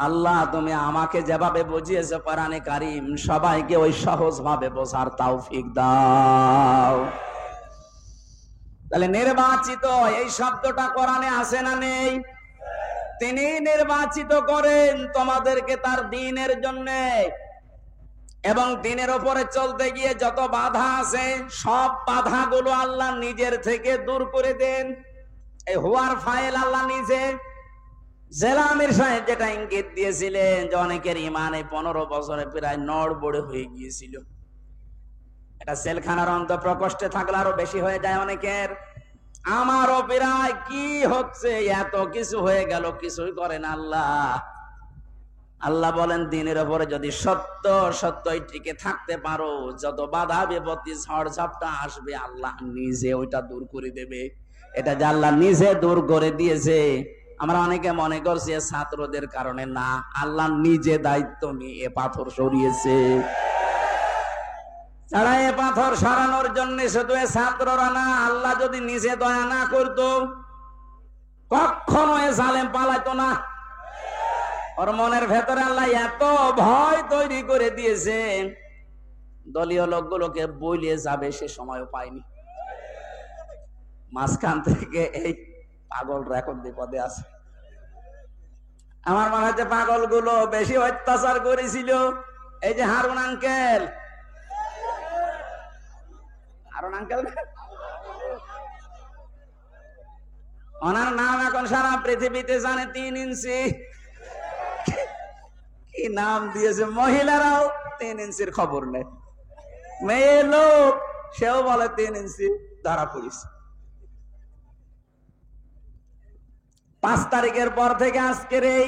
আল্লাহ তুমি আমাকে যেভাবে বুঝিয়েছো কোরআনে কারীম, সবাইকে ওই সহজ ভাবে বোঝার তৌফিক দাও। তাহলে নির্বাচিত এই শব্দটা কোরআনে আছে না নেই? তিনি নির্বাচিত করেন তোমাদেরকে তার দ্বীনের জন্য, এবং দ্বীনের উপরে চলতে গিয়ে যত বাধা আছে সব বাধাগুলো আল্লাহ নিজের থেকে দূর করে দেন। এই হুয়ার ফাইল আল্লাহ নিজে। জেলা আমির সাহেব যেটা ইঙ্গিত দিয়েছিলেন যে অনেকের ইমান এই 15 বছরে প্রায় নড়বড়ে হয়ে গিয়েছিল, এটা সেলখানার অন্ত প্রকোষ্ঠে থাকলে আরো বেশি হয়ে যায় অনেকের। আমারও প্রায় কি হচ্ছে, এত কিছু হয়ে গেল, কিছুই করেন আল্লাহ। আল্লাহ বলেন দ্বীনের উপরে যদি সত্য সত্যই টিকে থাকতে পারো, যত বাধা বিপত্তি ঝড় ঝাপটা আসবে আল্লাহ নিজে ওইটা দূর করে দেবে। এটা যে আল্লাহ নিজে দূর করে দিয়েছে, আমরা অনেকে মনে করছি ছাত্রদের কারণে, না, আল্লাহ নিজে দায়িত্ব নিয়ে এ পাথর সরিয়েছে। তারা এ পাথর সরানোর জন্য শুধু ছাত্ররা না, আল্লাহ যদি নিজে দয়া না করতো কখনো এ জালেম পালাইতো না। ওর মনের ভেতরে আল্লাহ এত ভয় তৈরি করে দিয়েছে, দলীয় লোকগুলোকে বইলিয়ে যাবে সে সময়ও পায়নি। মাঝখান থেকে এই পাগলরা এখন বিপদে আছে। আমার মনে হচ্ছে পাগলগুলো বেশি অত্যাচার করেছিল এই যে হারুন আঙ্কেল। হারুন আঙ্কেল ওনার নাম এখন সারা পৃথিবীতে জানে, 3 ইঞ্চি। কি নাম দিয়েছে, মহিলারাও 3 ইঞ্চির খবর নেই। মেয়ে লোক সেও বলে 3 ইঞ্চি, ধরা পড়েছে। 5 তারিখের পর থেকে আজকের এই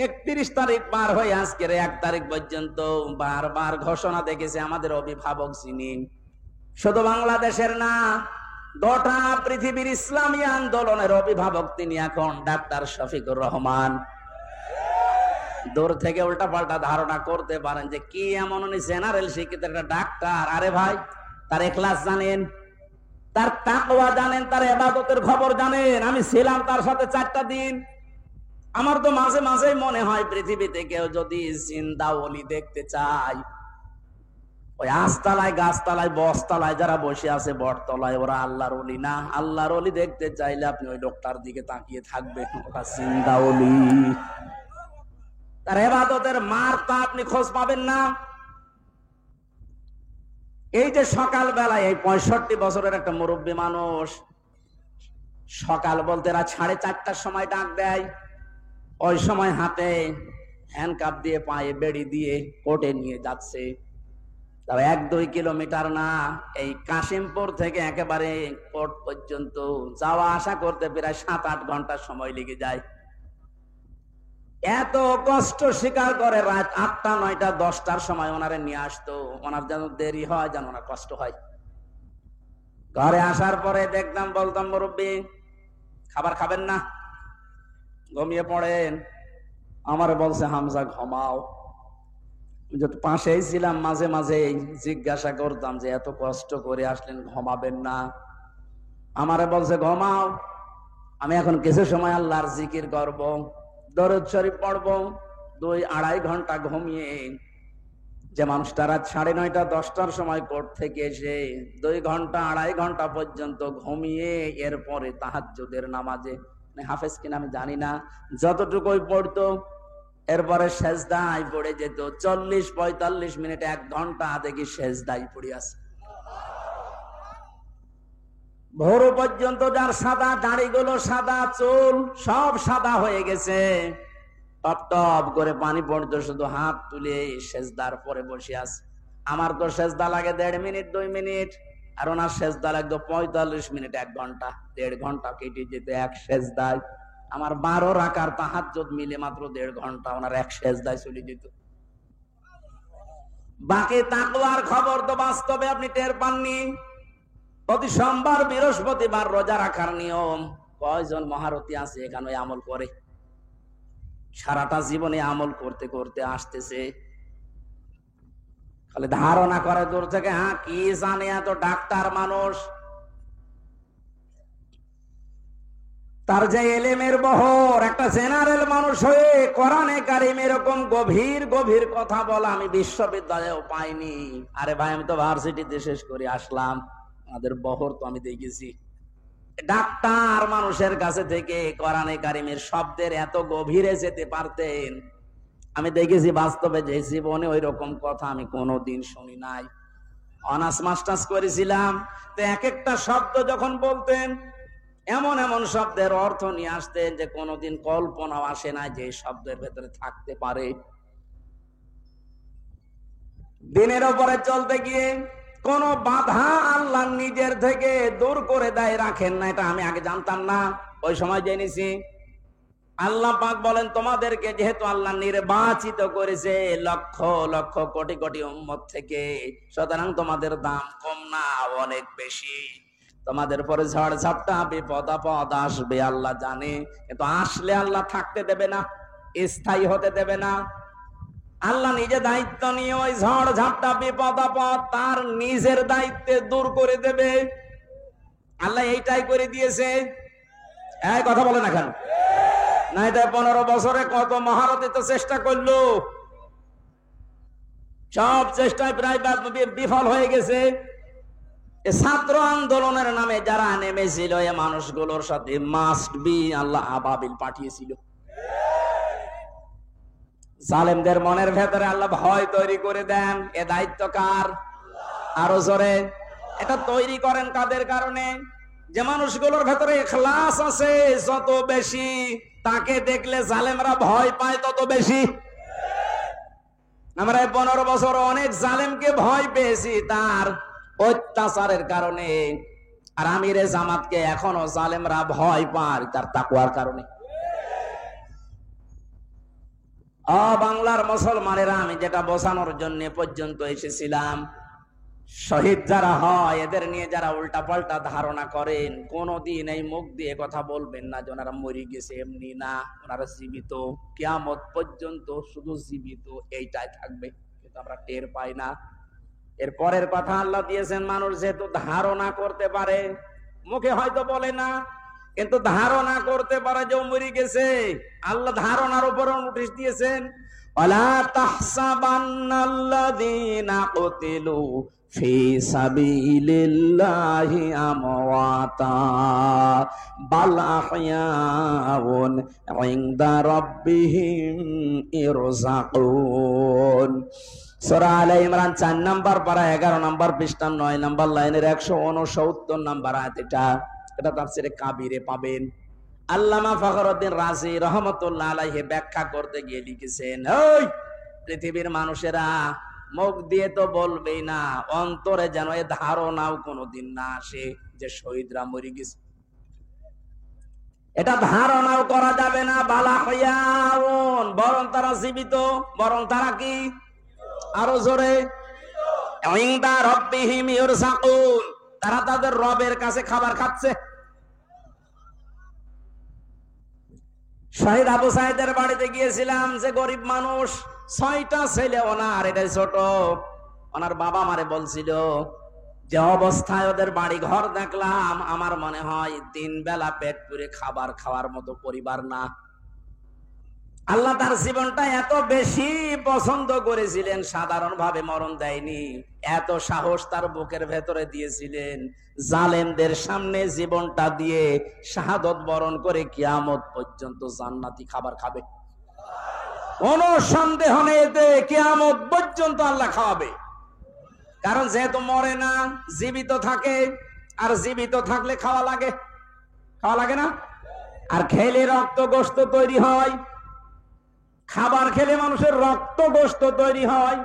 31 তারিখ পার হয়ে আজকের 1 তারিখ পর্যন্ত বারবার ঘোষণা দেখেছে আমাদের অভিভাবক যিনি, শুধু বাংলাদেশের না, গোটা পৃথিবীর ইসলামী আন্দোলনের অভিভাবক তিনি এখন ডাক্তার শফিকুর রহমান। দূর থেকে উল্টা পাল্টা ধারণা করতে পারেন যে কি এমন উনি জেনারেল শিক্ষিত একটা ডাক্তার। আরে ভাই, তার ইখলাস জানেন, তার তাকওয়া জানেন, তার ইবাদতের খবর জানেন। আমি ছিলাম তার সাথে 4টা দিন। আমার তো মাঝে মাঝে মনে হয় পৃথিবীতে কেউ যদি জিন্দা ওলি দেখতে চায়, ওই আস্তালায়, গাছতলায়, বসতলায় যারা বসে আছে বটতলায়, ওরা আল্লাহর ওলি না। আল্লাহর ওলি দেখতে চাইলে আপনি ওই লোকটার দিকে তাকিয়ে থাকবেন, ওটা জিন্দা ওলি। তার ইবাদতের মারটা আপনি খোঁজ পাবেন না। এই যে সকাল বেলায় এই 65 বছরের একটা মুরব্বী মানুষ, সকাল বলতে রাত 4:30টার সময় ডাক দেয়, ওই সময় হাতে হ্যান্ডকাপ দিয়ে পায়ে বেড়ি দিয়ে কোর্টে নিয়ে যাচ্ছে। তাও 1-2 কিলোমিটার না, এই কাশিমপুর থেকে একেবারে কোর্ট পর্যন্ত যাওয়া আসা করতে প্রায় 7-8 ঘন্টা সময় লেগে যায়। এত কষ্ট স্বীকার করে রাত 8টা, 9টা, 10টার সময় ওনারে নিয়ে আসতো। ওনার যেন দেরি হয়, যেন ওনার কষ্ট হয়। ঘরে আসার পরে দেখতাম, বলতাম মুরব্বী খাবার খাবেন না, ঘুমিয়ে পড়েন। আমারে বলছে হামজা ঘুমাও। যত পাশেই ছিলাম মাঝে মাঝে জিজ্ঞাসা করতাম যে এত কষ্ট করে আসলেন, ঘুমাবেন না? আমারে বলছে ঘুমাও, আমি এখন কিছু সময় আল্লাহর জিকির করব, দরুদ শরীফ পড়বো। 2-2.5 ঘন্টা ঘুমিয়ে যে মানুষটা রাত 9:30, 10টার সময় কোর্ট থেকে এসে 2 ঘন্টা 2.5 ঘন্টা পর্যন্ত ঘুমিয়ে এরপরে তাহাজ্জুদের নামাজে হাফেজ কিনা আমি জানি না, যতটুকুই পড়তো এরপরে সেজদায় পড়ে যেত। 40-45 মিনিট, 1 ঘন্টা দেখি সেজদায় পড়ে আছে। ভোর পর্যন্ত যার সাদা দাড়িগুলো সাদা, চুল সব সাদা হয়ে গেছে, টপ টপ করে পানি পড়তো, শুধু হাত তুলে সেজদার পরে বসে আছে। আমার তো সেজদা লাগে 1.5 মিনিট 2 মিনিট, আর ওনার সেজদা লাগতো 45 মিনিট 1 ঘন্টা। 1.5 ঘন্টা কেটে যেত এক সেজদায়। আমার 12 রাকাত তাহাজ্জুদ মিলে মাত্র 1.5 ঘন্টা ওনার এক সেজদায় চলে যেত। বাকি তাকওয়ার খবর তো বাস্তবে আপনি টের পাননি। প্রতি সোমবার বৃহস্পতিবার রোজা রাখার নিয়ম, কয়জন মহারথী আছে এখানে আমল করে? সারাটা জীবনে আমল করতে করতে আসতেছে, খালি ধারণা করে দূর থেকে, হ্যাঁ কি জানে, এত ডাক্তার মানুষ। তার যে এলেমের বহর, একটা জেনারেল মানুষ হয়ে কোরআনে কারিম এরকম গভীর গভীর কথা বলা আমি বিশ্ববিদ্যালয়েও পাইনি। আরে ভাই, আমি তো ভার্সিটিতে শেষ করে আসলাম, আমাদের বহর তো আমি দেখেছি। ডাক্তার মানুষের কাছে থেকে কোরআনে কারিমের শব্দের এত গভীরে যেতে পারতেন, আমি দেখেছি বাস্তবে। যে জীবনে ওই রকম কথা আমি কোনোদিন শুনি নাই। অনার্স মাস্টার্স করেছিলাম, তো এক একটা শব্দ যখন বলতেন, এমন এমন শব্দের অর্থ নিয়ে আসতেন যে কোনোদিন কল্পনাও আসে না যে শব্দের ভেতরে থাকতে পারে। দিনের উপরে চলতে গিয়ে কোন বাধা আল্লাহ নিজের থেকে দূর করে দেয়, রাখেন না। এটা আমি আগে জানতাম না, ওই সময় জেনেছি। আল্লাহ পাক বলেন, তোমাদেরকে যেহেতু আল্লাহ নির্বাচিত করেছে লক্ষ লক্ষ কোটি কোটি উম্মত থেকে, সুতরাং তোমাদের দাম কম না, অনেক বেশি। তোমাদের পরে ঝড় ঝাপটা বিপদ আপদ আসবে আল্লাহ জানে, কিন্তু আসলে আল্লাহ থাকতে দেবে না, স্থায়ী হতে দেবে না। আল্লাহ নিজে দায়িত্ব নিয়ে ওই ঝড় ঝাপটা বিপদ আপদ তার নিজের দায়িত্বে দূর করে দেবে। আল্লাহ এইটাই করে দিয়েছে। এই কথা বলে না কেন? নাই তো 15 বছরে কত মহারথী তো চেষ্টা করলো, সব চেষ্টায় প্রায় বিফল হয়ে গেছে। ছাত্র আন্দোলনের নামে যারা নেমেছিল, এ মানুষগুলোর সাথে মাস্ট বি আল্লাহ আবাবিল পাঠিয়েছিল। জালেমদের মনের ভেতরে আল্লাহ ভয় তৈরি করে দেন। এ দায়িত্ব কার? আরো জোরে। এটা তৈরি করেন কাদের কারণে? যে মানুষগুলোর ভেতরে ইখলাস আছে যত বেশি, তাকে দেখলে জালেমরা ভয় পায় তত বেশি। আমরা 15 বছর অনেক জালেমকে ভয় পেয়েছি তার অত্যাচারের কারণে, আর আমিরে জামাতকে এখনো জালেমরা ভয় পায় তার তাকওয়ার কারণে। বাংলার মুসলমানেরা, আমি যেটা বোঝানোর জন্য পর্যন্ত এসেছিলাম, শহীদ যারা হয় এদের নিয়ে যারা উল্টা পাল্টা ধারণা করেন, কোনদিন এই মুখ দিয়ে কথা বলবেন না যে ওনারা মরে গেছে, এমনি না, ওনারা জীবিত, কিয়ামত পর্যন্ত শুধু জীবিত এইটাই থাকবে, কিন্তু আমরা টের পাই না। এর পরের কথা আল্লাহ দিয়েছেন, মানুষ যেহেতু ধারণা করতে পারে, মুখে হয়তো বলে না, কিন্তু ধারণা করতে পারে যে মরে গেছে। আল্লাহ ধারণার উপর নোটিশ দিয়েছেন, ওয়ালা তাহসাবান্নাল্লাযীনা কুতিলু ফি সাবিলিল্লাহি আমওয়াতা বাল আহইয়াউন ইনদা রাব্বিহিম ইরযাকুন। সূরা আলে ইমরান 4 নম্বর পারা 11 নম্বর পৃষ্ঠা 9 নম্বর লাইনের 169 নম্বর আয়াত। এটা তাফসীরে কাবীরে পাবেন। আল্লামা ফখরুদ্দিন রাজি রহমাতুল্লাহ আলাইহি ব্যাখ্যা করতে গিয়ে লিখেছেন, ওই পৃথিবীর মানুষেরা মুখ দিয়ে তো বলবেই না, অন্তরে যেন এ ধারণাও কোনোদিন না আসে যে শহীদরা মরে গেছে। এটা ধারণাও করা যাবে না। বালা হইয়াউন, বরং তারা জীবিত, বরং তারা কি? আরো জোরে। ইনদা রাব্বিহিম ইরযাকুন, তারা তাদের রবের কাছে খাবার খাচ্ছে। শহীদ আবু সাইদের বাড়িতে গিয়েছিলাম, যে গরিব মানুষ, 6টা ছেলে ওনার, এটাই ছোট। ওনার বাবা মারে বলছিল, যে অবস্থায় ওদের বাড়ি ঘর দেখলাম, আমার মনে হয় 3 বেলা পেট পুরে খাবার খাওয়ার মতো পরিবার না। আল্লাহ তার জীবনটা এত বেশি পছন্দ করেছিলেন, সাধারণভাবে মরণ দেয়নি, এত সাহস তার বুকের ভেতরে দিয়েছিলেন, জালেমদের সামনে জীবনটা দিয়ে শাহাদত বরণ করে কিয়ামত পর্যন্ত জান্নাতি খাবার খাবে। কোন সন্দেহ নেই, কিয়ামত পর্যন্ত আল্লাহ খাওয়াবে। কারণ যেহেতু মরে না, জীবিত থাকে, আর জীবিত থাকলে খাওয়া লাগে, খাওয়া লাগে না? আর খেলে রক্ত গোশত তৈরি হয়, খাবার খেলে মানুষের রক্ত গোশত তৈরি হয়।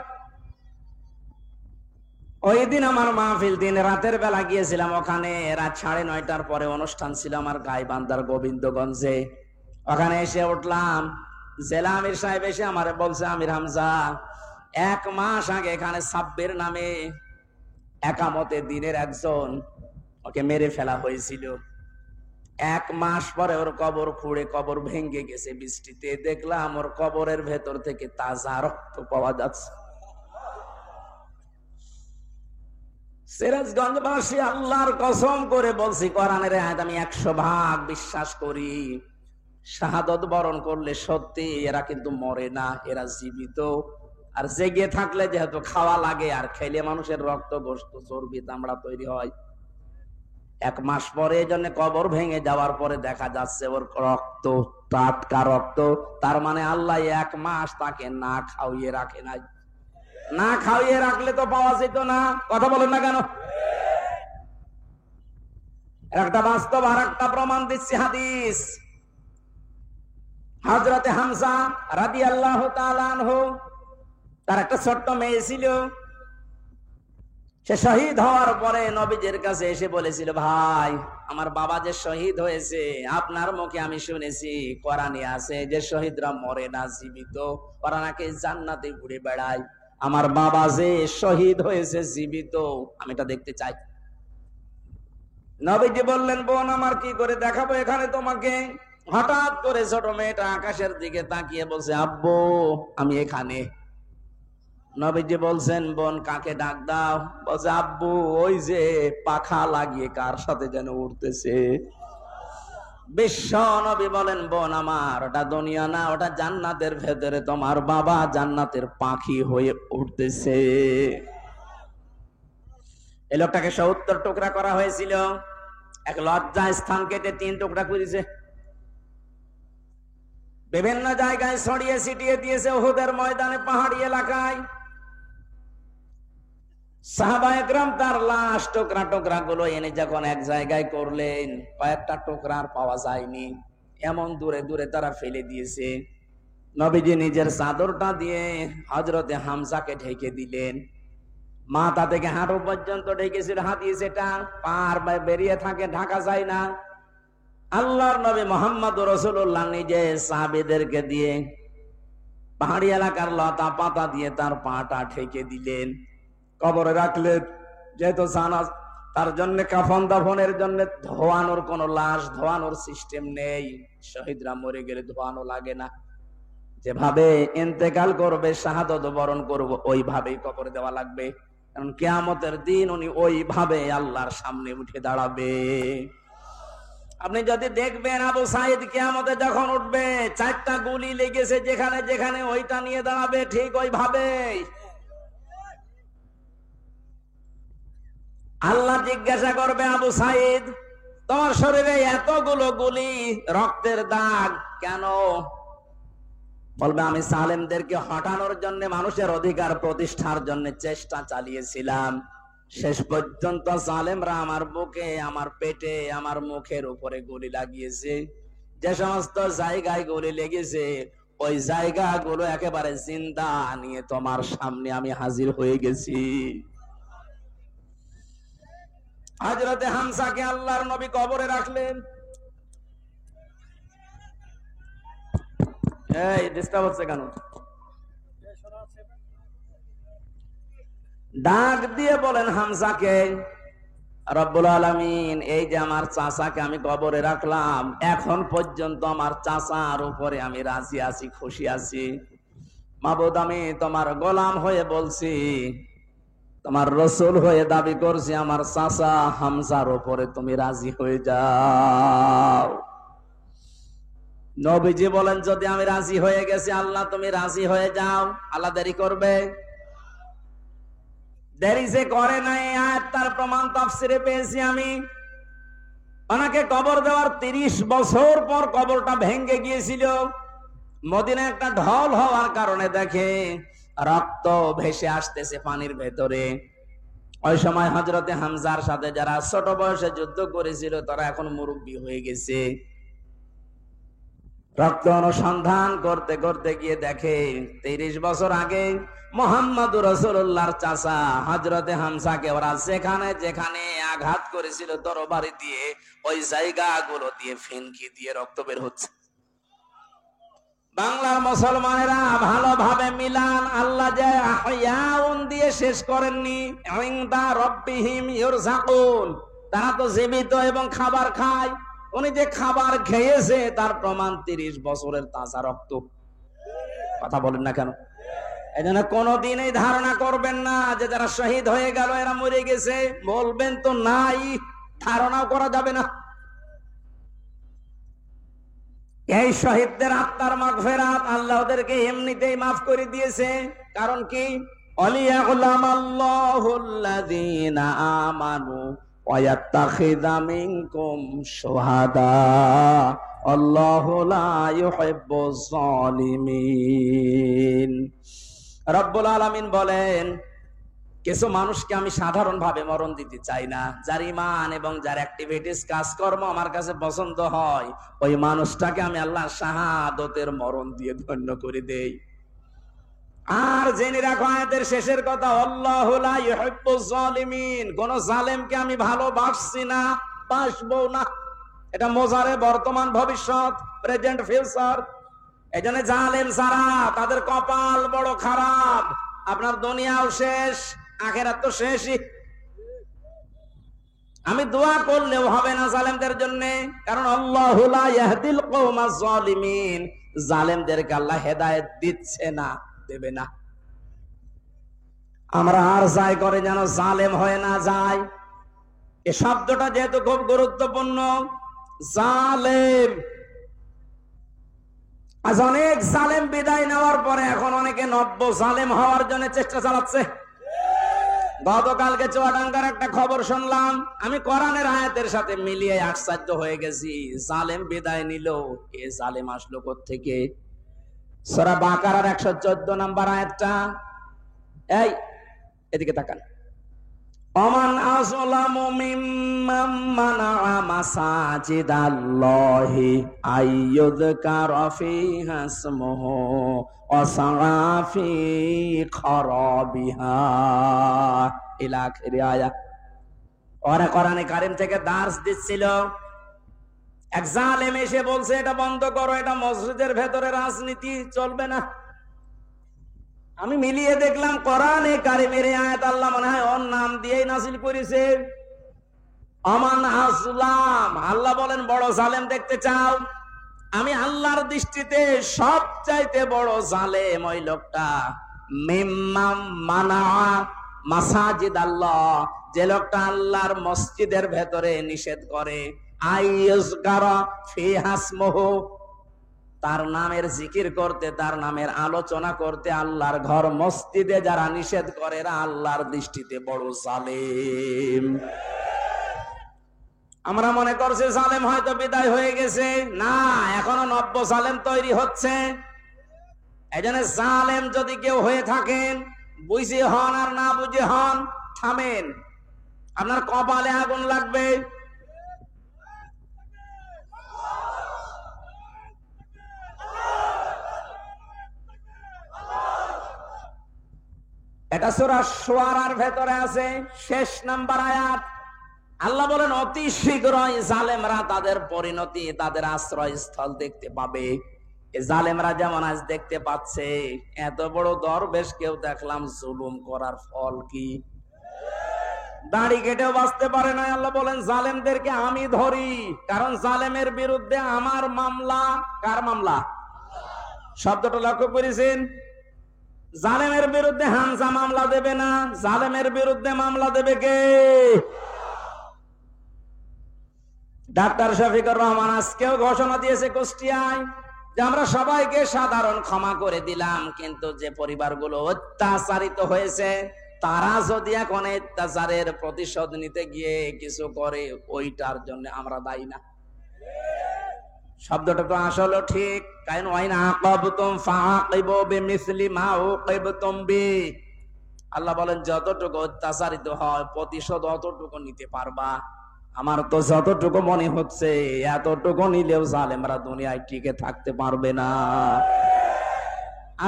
ওই দিন আমার মাহফিল, দিন রাতের বেলা গিয়েছিলাম ওখানে, রাত 9:30টার পরে অনুষ্ঠান ছিল আমার গাইবান্ধার গোবিন্দগঞ্জে। ওখানে এসে উঠলাম, জেলা আমির সাহেব এসে আমারে বলছে, আমির হামজা, 1 মাস আগে এখানে সাব্বির নামে একামতে দিনের একজন, ওকে মেরে ফেলা হয়েছিল। 1 মাস পরে ওর কবর খুঁড়ে কবর ভেঙে গেছে বৃষ্টিতে, দেখলাম ওর কবরের ভেতর থেকে তাজা রক্ত পাওয়া যাচ্ছে। সিরাজগঞ্জবাসী, আল্লাহর কসম করে বলছি, কোরআনের আয়াত আমি 100% বিশ্বাস করি। শাহাদত বরণ করলে সত্যি এরা কিন্তু মরে না, এরা জীবিত। আর জেগে থাকলে যেহেতু খাওয়া লাগে, আর খেলে মানুষের রক্ত গোশত চর্বি চামড়া তৈরি হয়। 1 মাস পরে এই জন্য কবর ভেঙে যাওয়ার পরে দেখা যাচ্ছে ওর রক্ত টাটকা রক্ত। তার মানে আল্লাহ 1 মাস তাকে না খাওয়িয়ে রাখে নাই। না খাওয়িয়ে রাখলে তো পাওয়া যেত না। কথা বলেন না কেন? একটা বাস্তব আর একটা প্রমাণ দিচ্ছি, হাদিস। হযরতে হামজা রাদিয়াল্লাহু তাআলা আনহু, তার একটা ছোট্ট মেয়ে ছিল। সে শহীদ হওয়ার পরে নবীজির কাছে এসে বলেছিল, ভাই, আমার বাবা যে শহীদ হয়েছে, আপনার মুখে আমি শুনেছি, কোরআনে আছে যে শহীদরা মরে না, জীবিত, ওরা নাকি জান্নাতে ঘুরে বেড়ায়। আমার বাবা যে শহীদ হয়েছে জীবিত, আমি এটা দেখতে চাই। নবীজি বললেন, বোন আমার, কি করে দেখাবো এখানে তোমাকে? হঠাৎ করে ছোট মেয়েটা আকাশের দিকে তাকিয়ে বলছে, আব্বু আমি এখানে। নবীজি বলছেন, বোন কাকে ডাক দাও? বলছে, আব্বু ওই যে পাখা লাগিয়ে কার সাথে যেন উঠতেছে। বিশ্ব নবী বলেন, বোন আমার, ওটা দুনিয়া না, ওটা জান্নাতের ভেতরে তোমার বাবা জান্নাতের পাখি হয়ে উঠতেছে। এই লোকটাকে 70 টুকরা করা হয়েছিল, এক লজ্জা স্থান কেটে 3 টুকরা করেছে, বিভিন্ন জায়গায় ছড়িয়ে ছিটিয়ে দিয়েছে, উহুদের ময়দানে, পাহাড়ি এলাকায়। সাহাবায়ে কেরাম তার লাশ টুকরা টুকরা গুলো এনে যখন এক জায়গায় করলেন, কয়েকটা টুকরা আর পাওয়া যায়নি, এমন দূরে দূরে তারা ফেলে দিয়েছে। নবীজি নিজের চাদরটা দিয়ে হযরতে হামজাকে ঢেকে দিলেন, মাথা থেকে হাঁটু পর্যন্ত ঢেকেছিল হাদিস এটা, পার বেরিয়ে থাকে, ঢাকা যায় না। আল্লাহর নবী মুহাম্মদুর রাসূলুল্লাহ নিজে সাহাবীদেরকে দিয়ে পাহাড়ি এলাকার লতা পাতা দিয়ে তার পাটা ঢেকে দিলেন, কবরে রাখলেন। যেহেতু জানাজ, তার জন্য কাফন দাফনের জন্য ধোয়ানোর কোন লাশ ধোয়ানোর সিস্টেম নেই, শহীদরা মরে গেলে ধোয়ানো লাগে না, যেভাবে ইন্তেকাল করবে, শাহাদত বরণ করবে, ওইভাবেই কবরে দেওয়া লাগবে। কারণ কিয়ামতের দিন উনি ওইভাবে আল্লাহর সামনে উঠে দাঁড়াবে। আপনি যদি দেখবেন, আবু সাইদ কিয়ামতে যখন উঠবে, 4টা গুলি লেগেছে যেখানে যেখানে, ওইটা নিয়ে দাঁড়াবে ঠিক ওইভাবে। আল্লাহ জিজ্ঞাসা করবে, আবু সাইদ তোমার শরীরে এতগুলো গুলি, রক্তের দাগ কেন? বলবে, আমি সালেমদেরকে হটানোর জন্য, মানুষের অধিকার প্রতিষ্ঠার জন্য চেষ্টা চালিয়েছিলাম। শেষ পর্যন্ত জালেমরা আমার বুকে, আমার পেটে, আমার মুখের উপরে গুলি লাগিয়েছে। যে সমস্ত জায়গায় গুলি লেগেছে, ওই জায়গাগুলো একেবারে জিন্দা নিয়ে তোমার সামনে আমি হাজির হয়ে গেছি। হযরতে হামজাকে আল্লাহর নবী কবরে রাখলেন। এই ডিস্টার্ব হচ্ছে কেন? ডাক দিয়ে বলেন হামজাকে, রব্বুল আলামিন, এই যে আমার চাচাকে আমি কবরে রাখলাম, এখন পর্যন্ত আমার চাচার উপরে আমি রাজি আছি, খুশি আছি। মাবুদ, আমি তোমার গোলাম হয়ে বলছি, তোমার রসুল হয়ে দাবি করছি, আমার চাচা হামজার উপরে তুমি রাজি হয়ে যাও। নবীজি বলেন, যদি আমি রাজি হয়ে গেছি, আল্লাহ তুমি রাজি হয়ে যাও, আল্লাহ দেরি করবে? দেরি যে করে নাই, আয়াত তার প্রমাণ তাফসিরে পেয়েছি আমি। ওনাকে কবর দেওয়ার 30 বছর পর কবরটা ভেঙে গিয়েছিল। মদিনা একটা ঢল হওয়ার কারণে দেখে রক্ত ভেসে আসতেছে পানির ভেতরে। ওই সময় হযরতে হামজার সাথে যারা ছোট বয়সে যুদ্ধ করেছিল তারা এখন মুরব্বী হয়ে গেছে। রক্ত অনুসন্ধান করতে করতে গিয়ে দেখে 30 বছর আগে মুহাম্মদুর রাসূলুল্লাহর চাচা হযরতে হামজাকে ওরা যেখানে যেখানে আঘাত করেছিল তরবারি দিয়ে, ওই জায়গাগুলো দিয়ে ফিনকি দিয়ে রক্ত বের হচ্ছে। বাংলার মুসলমানেরা ভালোভাবে মিলান, আল্লাহ যে আহয়াউন দিয়ে শেষ করেননি, ইনদা রাব্বিহিম ইরযাকুন, তারা তো জীবিত এবং খাবার খায়। উনি যে খাবার খেয়েছে তার প্রমাণ 30 বছরের তাজা রক্ত। কথা বলেন না কেন? এজন্য কোনদিন এই ধারণা করবেন না যে যারা শহীদ হয়ে গেল এরা মরে গেছে, বলবেন তো নাই, ধারণাও করা যাবে না। এই শহীদদের আত্মার মাগফিরাত আল্লাহ ওদেরকে এমনিতেই মাফ করে দিয়েছে। কারণ কি? ওয়ালিয়াকুলামাল্লাহুল্লাযীনা আমানু ওয়া ইয়াত্তাখিযা মিনকুম শুহাদা আল্লাহু লা ইউহিব্বুজ জালিমিন। রব্বুল আলামিন বলেন, কিছু মানুষকে আমি সাধারণভাবে মরণ দিতে চাই না। যার ঈমান এবং যার অ্যাক্টিভিটিস কাজকর্ম আমার কাছে পছন্দ হয়, ওই মানুষটাকে আমি আল্লাহ শাহাদাতের মরণ দিয়ে ধন্য করে দেই। আর জেনে রাখো আয়াতের শেষের কথা, আল্লাহু লা ইউহিব্বুজ জালিমিন, কোন জালেমকে আমি ভালোবাসছি না, বাসবো না। এটা মোজারে বর্তমান ভবিষ্যৎ, প্রেজেন্ট ফিউচার। এজন্য জালেম যারা, তাদের কপাল বড় খারাপ। আপনার দুনিয়াও শেষ, আখিরাত তো শেষই। আমি দোয়া করলেও হবে না জালেমদের জন্য, কারণ আল্লাহু লা ইয়াহদিল কওমাজ জালিমিন, জালেমদেরকে আল্লাহ হেদায়েত দিচ্ছে না, দেবে না। আমরা আর যাই করে যেন জালেম হয়ে না যায়। এই শব্দটা যেহেতু খুব গুরুত্বপূর্ণ, জালেম। আজ অনেক জালেম বিদায় নেওয়ার পরে এখন অনেকে নব্য জালেম হওয়ার জন্য চেষ্টা চালাচ্ছে। গতকালকে চুয়াডাঙ্গার একটা খবর শুনলাম, আমি কোরআনের আয়াতের সাথে মিলিয়ে আশ্চর্য হয়ে গেছি। জালেম বিদায় নিল, এ জালেম আসলো কোত্থেকে? সূরা বাকারার 114 নম্বর আয়াতটা। এই এদিকে তাকান। ওমান আযলামু মিম্মান মানাআ মাসাজিদাল্লাহি আইয়ুযকারা ফীহা ইসমুহু ওয়া সাআ ফী খারাবিহা ইলা আখির আয়াত। ওরা কোরআনে কারীম থেকে দার্স দিচ্ছিল, এক জালেম এসে বলছে এটা বন্ধ করো, এটা মসজিদের ভেতরে রাজনীতি চলবে না। আমি মিলিয়ে দেখলাম কোরআনে কারীমের আয়াত আল্লাহ মনে হয় ওর নাম দিয়েই নাযিল করেছে। আমান আসলাম, আল্লাহ বলেন বড় জালেম দেখতে চাও? আমি আল্লাহর দৃষ্টিতে সবচাইতে বড় জালেম ওই লোকটা, মিম্মাম মানা মাসাজিদ আল্লাহ, যে লোকটা আল্লাহর মসজিদের ভেতরে নিষেধ করে, আইয়ুযকারা ফীহা ইসমুহু, তার নামের জিকির করতে, তার নামের আলোচনা করতে আল্লাহর ঘর মসজিদে যারা নিষেধ করে এরা আল্লাহর দৃষ্টিতে বড় জালেম। আমরা মনে করছি জালেম হয়তো বিদায় হয়ে গেছে, না, এখনো নব্য জালেম তৈরি হচ্ছে। এজন্য জালেম যদি কেউ হয়ে থাকেন, বুঝে হন আর না বুঝে হন, থামেন, আপনার কপালে আগুন লাগবে। এটা সূরা শুআরার ভেতরে আছে, শেষ নাম্বার আয়াত। আল্লাহ বলেন অতি শীঘ্রই জালেমরা তাদের পরিণতি, তাদের আশ্রয়স্থল দেখতে পাবে। এই জালেমরা যেমন আজ দেখতে পাচ্ছে, এত বড় দরবেশ কেউ দেখলাম জুলুম করার ফল কি? দাড়ি কেটেও বাঁচতে পারে না। আল্লাহ বলেন জালেমদেরকে আমি ধরি, কারণ জালেমের বিরুদ্ধে আমার মামলা। কার মামলা? শব্দটা লক্ষ্য করেছেন? জালেমের বিরুদ্ধে হামজা মামলা দেবে না, জালেমের বিরুদ্ধে মামলা দেবে কে? ডাক্তার শফিকুর রহমান আজকেও ঘোষণা দিয়েছে কুষ্টিয়ায় যে আমরা সবাইকে সাধারণ ক্ষমা করে দিলাম, কিন্তু যে পরিবারগুলো অত্যাচারিত হয়েছে তারা যদি এখন অত্যাচারের প্রতিশোধ নিতে গিয়ে কিছু করে, ওইটার জন্য আমরা দায়ী না। শব্দটা তো আসলে ঠিক, কারণ ওয়াইন আকাবতুম ফাআকিবু বিমিসলি মা উকিবতুম বি। আল্লাহ বলেন যতটুকু অত্যাচারিত হয় প্রতিশোধ অতটুকু নিতে পারবা। আমার তো যতটুকু মনে হচ্ছে এতটুকু নিলেও জালেমরা দুনিয়ায় টিকে থাকতে পারবে না।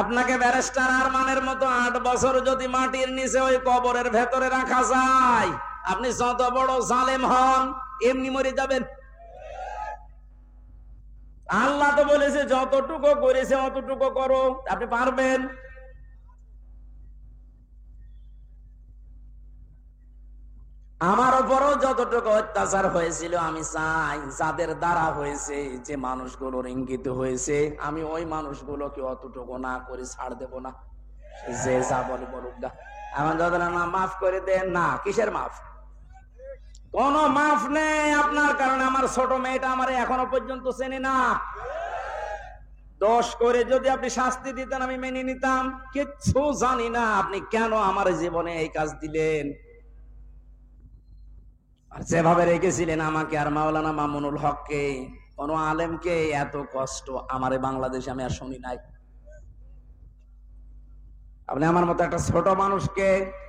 আপনাকে ব্যারিস্টার আরমানের মতো 8 বছর যদি মাটির নিচে ওই কবরের ভেতরে রাখা যায়, আপনি যত বড় জালেম হন এমনি মরে যাবেন। আল্লাহ তো বলেছে যতটুকু করেছে অতটুকু করো, আপনি পারবেন? আমার উপরও যতটুকু অত্যাচার হয়েছিল আমি চাই যাদের দ্বারা হয়েছে, যে মানুষগুলোর ইঙ্গিত হয়েছে, আমি ওই মানুষগুলোকে অতটুকু না করে ছাড় দেব না। যে যা বলে বলুক গা, এখন যাদের না মাফ করে দেন না, কিসের মাফ? কোন মাফ নেই আপনার কারণে। আমার ছোট মেয়েটা আমার এখনো পর্যন্ত চেনে না। দোষ করে যদি আপনি শাস্তি দিতেন আমি মেনে নিতাম, কিচ্ছু জানি না আপনি কেন আমার জীবনে এই কাজ দিলেন। আর যেভাবে রেখেছিলেন আমাকে আর মাওলানা মামুনুল হককে, কোন আলেমকে এত কষ্ট আমার বাংলাদেশে আমি আর শুনি নাই। আপনি আমার মতো একটা ছোট মানুষকে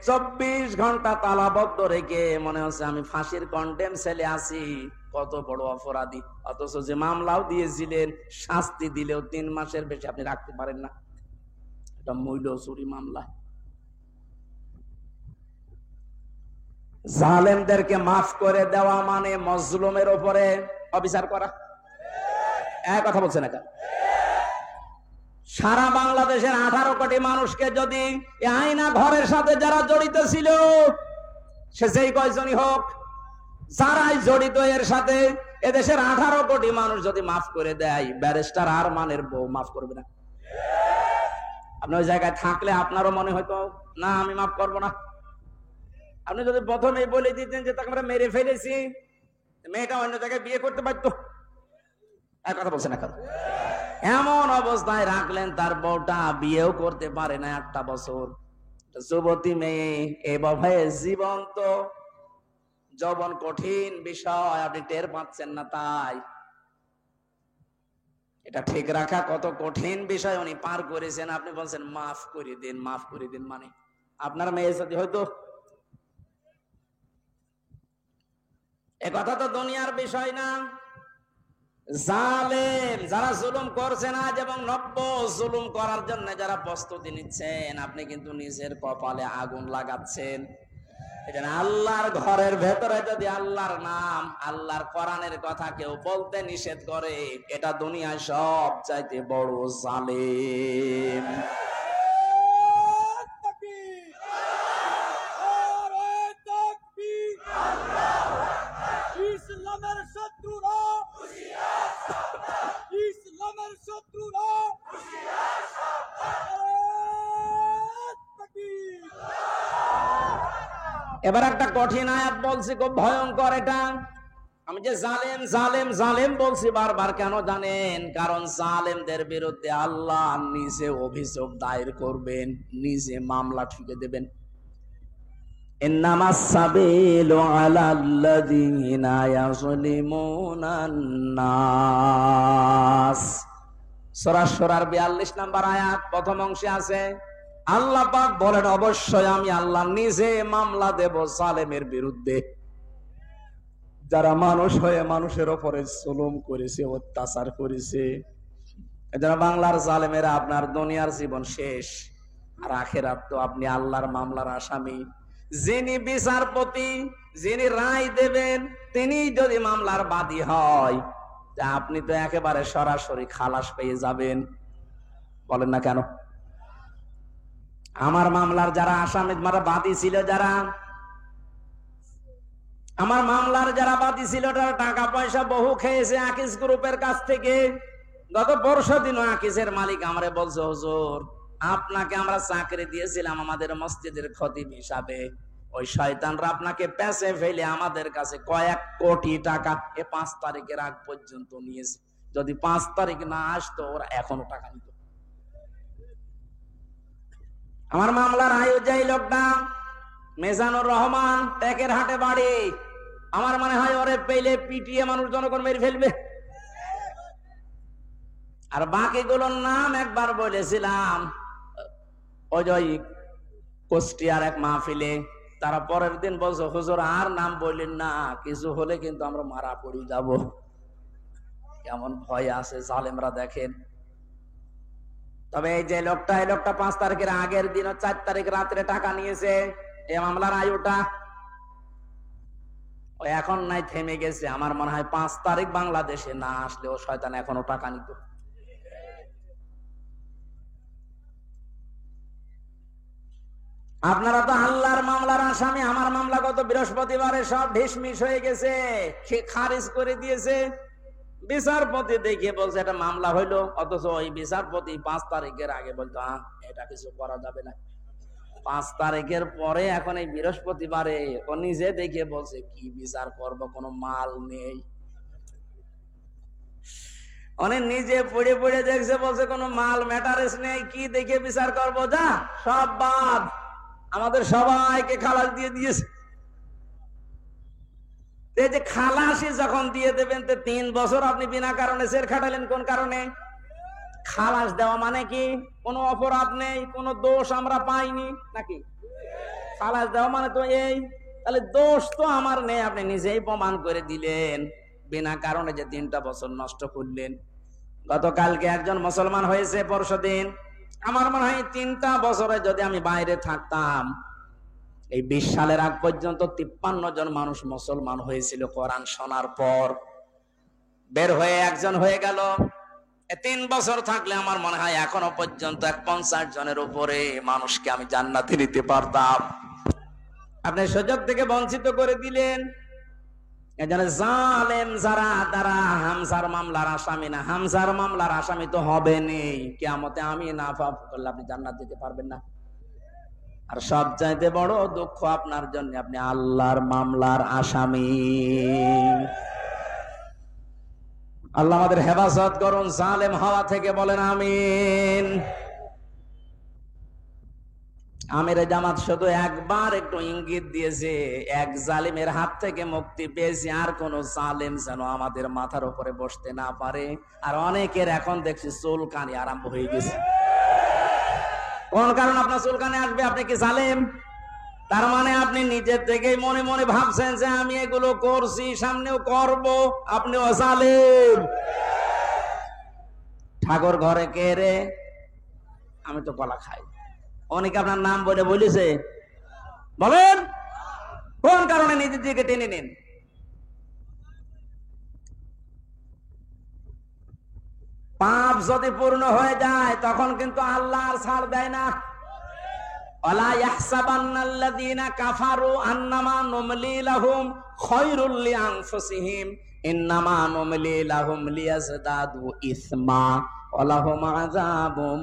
24 ঘন্টা তালাবদ্ধ রেখে মনে হচ্ছে আমি ফাঁসির কন্ডেম ছেলে আছি, কত বড় অপরাধী। অথচ যে মামলাও দিয়েছিলেন, শাস্তি দিলেও 3 মাসের বেশি আপনি রাখতে পারেন না। এটা মূল্য চুরি মামলা। জালেমদেরকে মাফ করে দেওয়া মানে মজলুমের উপরে অবিচার করা। এক কথা বলছেন না? সারা বাংলাদেশের 18 কোটি মানুষকে যদি আয়না ঘরের সাথে যারা জড়িত ছিল, সে যেই কয়জনই হোক, যারাই জড়িত এর সাথে, এদেশের 18 কোটি মানুষ যদি মাফ করে দেয়, ব্যারিস্টার আরমানের বউ মাফ করবে না? আপনি ওই জায়গায় থাকলে আপনারও মনে হয়তো না আমি মাফ করবো না। আপনি যদি প্রথমে বলে দিতেন যে তাকে আমরা মেরে ফেলেছি, মেয়েটা অন্য জায়গায় বিয়ে করতে পারতো। এক কথা বলছেন না? এমন অবস্থায় রাখলেন তার বউটা বিয়েও করতে পারে না 1টা বছর। যুবতী মেয়ে এভাবে জীবন্ত যৌবন কঠিন বিষয়, আপনি টের পাচ্ছেন না। তাই এটা ঠিক রাখা কত কঠিন বিষয় উনি পার করেছেন। আপনি বলছেন মাফ করে দিন, মাফ করে দিন। মানে আপনার মেয়ে যদি হয়তো, এ কথা তো দুনিয়ার বিষয় না। জালেম যারা জুলুম করছেন আজ এবং নব্য জুলুম করার জন্য যারা প্রস্তুতি নিচ্ছেন, আপনি কিন্তু নিজের কপালে আগুন লাগাচ্ছেন। এখানে আল্লাহর ঘরের ভেতরে যদি আল্লাহর নাম, আল্লাহর কোরআনের কথা কেউ বলতে নিষেধ করে, এটা দুনিয়ায় সব চাইতে বড় জালেম। এবার একটা কঠিন আয়াত বলছি, খুব ভয়ঙ্কর। এটা আমি যে জালেম জালেম জালেম বলছি বারবার, কেন জানেন? কারণ জালেমদের বিরুদ্ধে আল্লাহ নিজে অভিযোগ দায়ের করবেন, নিজে মামলা ঠুকে দেবেন। ইন্নামাস সাবিলু আলাল্লাযীনা ইয়াযলিমুনান নাস। সূরা শুরার 42 নম্বর আয়াত প্রথম অংশে আছে, আল্লাহ পাক বলেন অবশ্যই আমি আল্লাহ নিজে মামলা দেব জালেমের বিরুদ্ধে, যারা মানুষ হয়ে মানুষের উপরে জুলুম করেছে, অত্যাচার করেছে। যারা বাংলার জালেমেরা, আপনার দুনিয়ার জীবন শেষ, আর আখিরাত তো আপনি আল্লাহর মামলার আসামি। যিনি বিচারপতি, যিনি রায় দেবেন, তিনি যদি মামলার বাদী হয়, আপনি তো একেবারে সরাসরি খালাস পেয়ে যাবেন। বলেন না কেন? আমার মামলার যারা আসামি, যারা বাদী ছিল, যারা আমার মামলার যারা বাদী ছিল, তারা টাকা পয়সা বহু খেয়েছে আকিস গ্রুপের কাছ থেকে। গত পরশু দিনও আকিসের মালিক আমারে বলছে, হুজুর আপনাকে আমরা চাকরি দিয়েছিলাম আমাদের মসজিদের খতিব হিসাবে, ওই শয়তানরা আপনাকে পেছে ফেলে আমাদের কাছে কয়েক কোটি টাকা 5 তারিখের আগ পর্যন্ত নিয়েছে। যদি 5 তারিখ না আসতো ওরা এখনো টাকা নিত। আমার মামলার আয়োজক লোকটা মেজানুর রহমান, টেকের হাটে বাড়ি। আমার মনে হয় ওরে পেলে পিটিয়ে মানুষ জনগণ মেরে ফেলবে। আর বাকিগুলোর নাম একবার বলেছিলাম অজয় কুষ্টিয়ার এক মাহফিলে। তারা পরের দিন বলছে, হুজুর আর নাম বললেন না, কিছু হলে কিন্তু আমরা মারা পড়ে যাব। কেমন ভয় আছে জালেমরা দেখেন। তবে এই যে লোকটা, এই লোকটা 5 তারিখের আগের দিন 4 তারিখ রাত্রে টাকা নিয়েছে। এই মামলার আয়ুটা ও এখন নাই, থেমে গেছে। আমার মনে হয় 5 তারিখ বাংলাদেশে না আসলে ও শয়তান এখনো টাকা নিত। আপনারা তো আল্লাহর মামলার আসামি। আমার মামলা গত বৃহস্পতিবারে সব ঢিসমিস হয়ে গেছে, খারিজ করে দিয়েছে। বিচারপতি দেখে বলছে এটা মামলা হইলো, অথচ ওই বিচারপতি 5 তারিখের আগে বলতো এটা কিছু করা যাবে না। 5 তারিখের পরে এখন এই বৃহস্পতিবারে ও নিজে দেখে বলছে কি বিচার করব, কোনো মাল নেই। অনেক নিজে পড়ে পড়ে দেখছে, বলছে কোনো মাল ম্যাটারেস নেই, কি দেখে বিচার করব, যা সব বাদ। আমাদের সবাইকে খালাস দিয়ে দিয়েছে। এই যে খালাসি যখন দিয়ে দেবেন, 3 বছর আপনি বিনা কারণে জেল খাটালেন, কোন কারণে? খালাস দেওয়া মানে কি কোনো অপরাধ নেই, কোনো দোষ আমরা পাইনি নাকি? খালাস দেওয়া মানে তো এই, তাহলে দোষ তো আমার নেই, আপনি নিজেই প্রমাণ করে দিলেন। বিনা কারণে যে 3টা বছর নষ্ট করলেন। গতকালকে একজন মুসলমান হয়েছে পরশুদিন। আমার মনে হয় 3টা বছরে যদি আমি বাইরে থাকতাম, এই 20 সালের আগ পর্যন্ত 53 জন মানুষ মুসলমান হয়েছিল কোরআন শোনার পর। বের হয়ে একজন হয়ে গেল। 3 বছর থাকলে আমার মনে হয় এখনো পর্যন্ত 50 জনের উপরে মানুষকে আমি জান্নাতে নিতে পারতাম। আপনি সুযোগ থেকে বঞ্চিত করে দিলেন। এজন্য জালেম যারা, তারা হামজার মামলার আসামি না। হামজার মামলার আসামি তো হবেনি। কিয়ামতে আমি না পাপ করলে আপনি জান্নাত যেতে পারবেন না। আর সবচাইতে বড় দুঃখ আপনার জন্য, আপনি আল্লাহর মামলার আসামি। আল্লাহ আমাদের হেফাজত করুন জালেম হওয়া থেকে, বলেন আমিন। আমিরে জামাত শুধু একবার একটু ইঙ্গিত দিয়েছে, এক জালিমের হাত থেকে মুক্তি পেয়েছি, আর কোন জালেম যেন আমাদের মাথার উপরে বসতে না পারে। আর অনেকের এখন দেখছি চুলকানি আরম্ভ হয়ে গেছে। কোন কারণ আপনার চুলকানি আসবে? আপনি কি জালেম? তার মানে আপনি নিজের থেকেই মনে মনে ভাবছেন যে আমি এগুলো করছি, সামনেও করব। আপনিও জালেম। ঠাকুর ঘরে কে রে? আমি তো কলা খাই। অনেকে আপনার নাম বলে বলেছে, বলেন কোন কারণে নিজের দিকে টেনে নেন? পাপ যদি পূর্ণ হয়ে যায় তখন কিন্তু আল্লাহ আর ছাড় দেয় না। ওয়ালা ইয়াহসাবান্নাল্লাযীনা কাফারু আন্নামা নুমলি লাহুম খায়রুল লিআনফুসিহিম ইন্নামা নুমলি লাহুম লিয়াজদাদু ইসমা ওয়ালাহুম আযাবুম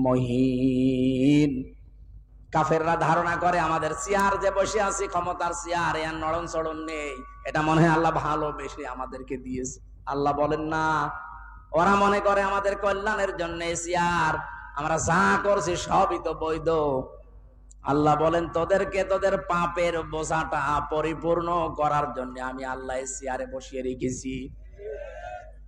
মুহিন। কাফেররা ধারণা করে আমাদের চেয়ার যে বসে আছি, ক্ষমতার চেয়ার, এর নড়ন চড়ন নেই, এটা মনে হয় আল্লাহ ভালোবেসে আমাদেরকে দিয়েছে। আল্লাহ বলেন না, ওরা মনে করে আমাদের কল্যাণের জন্য চেয়ার, আমরা যা করছি সবই তো বৈধ। আল্লাহ বলেন তোদেরকে তোদের পাপের বোঝাটা পরিপূর্ণ করার জন্য আমি আল্লাহ চেয়ারে বসিয়ে রেখেছি।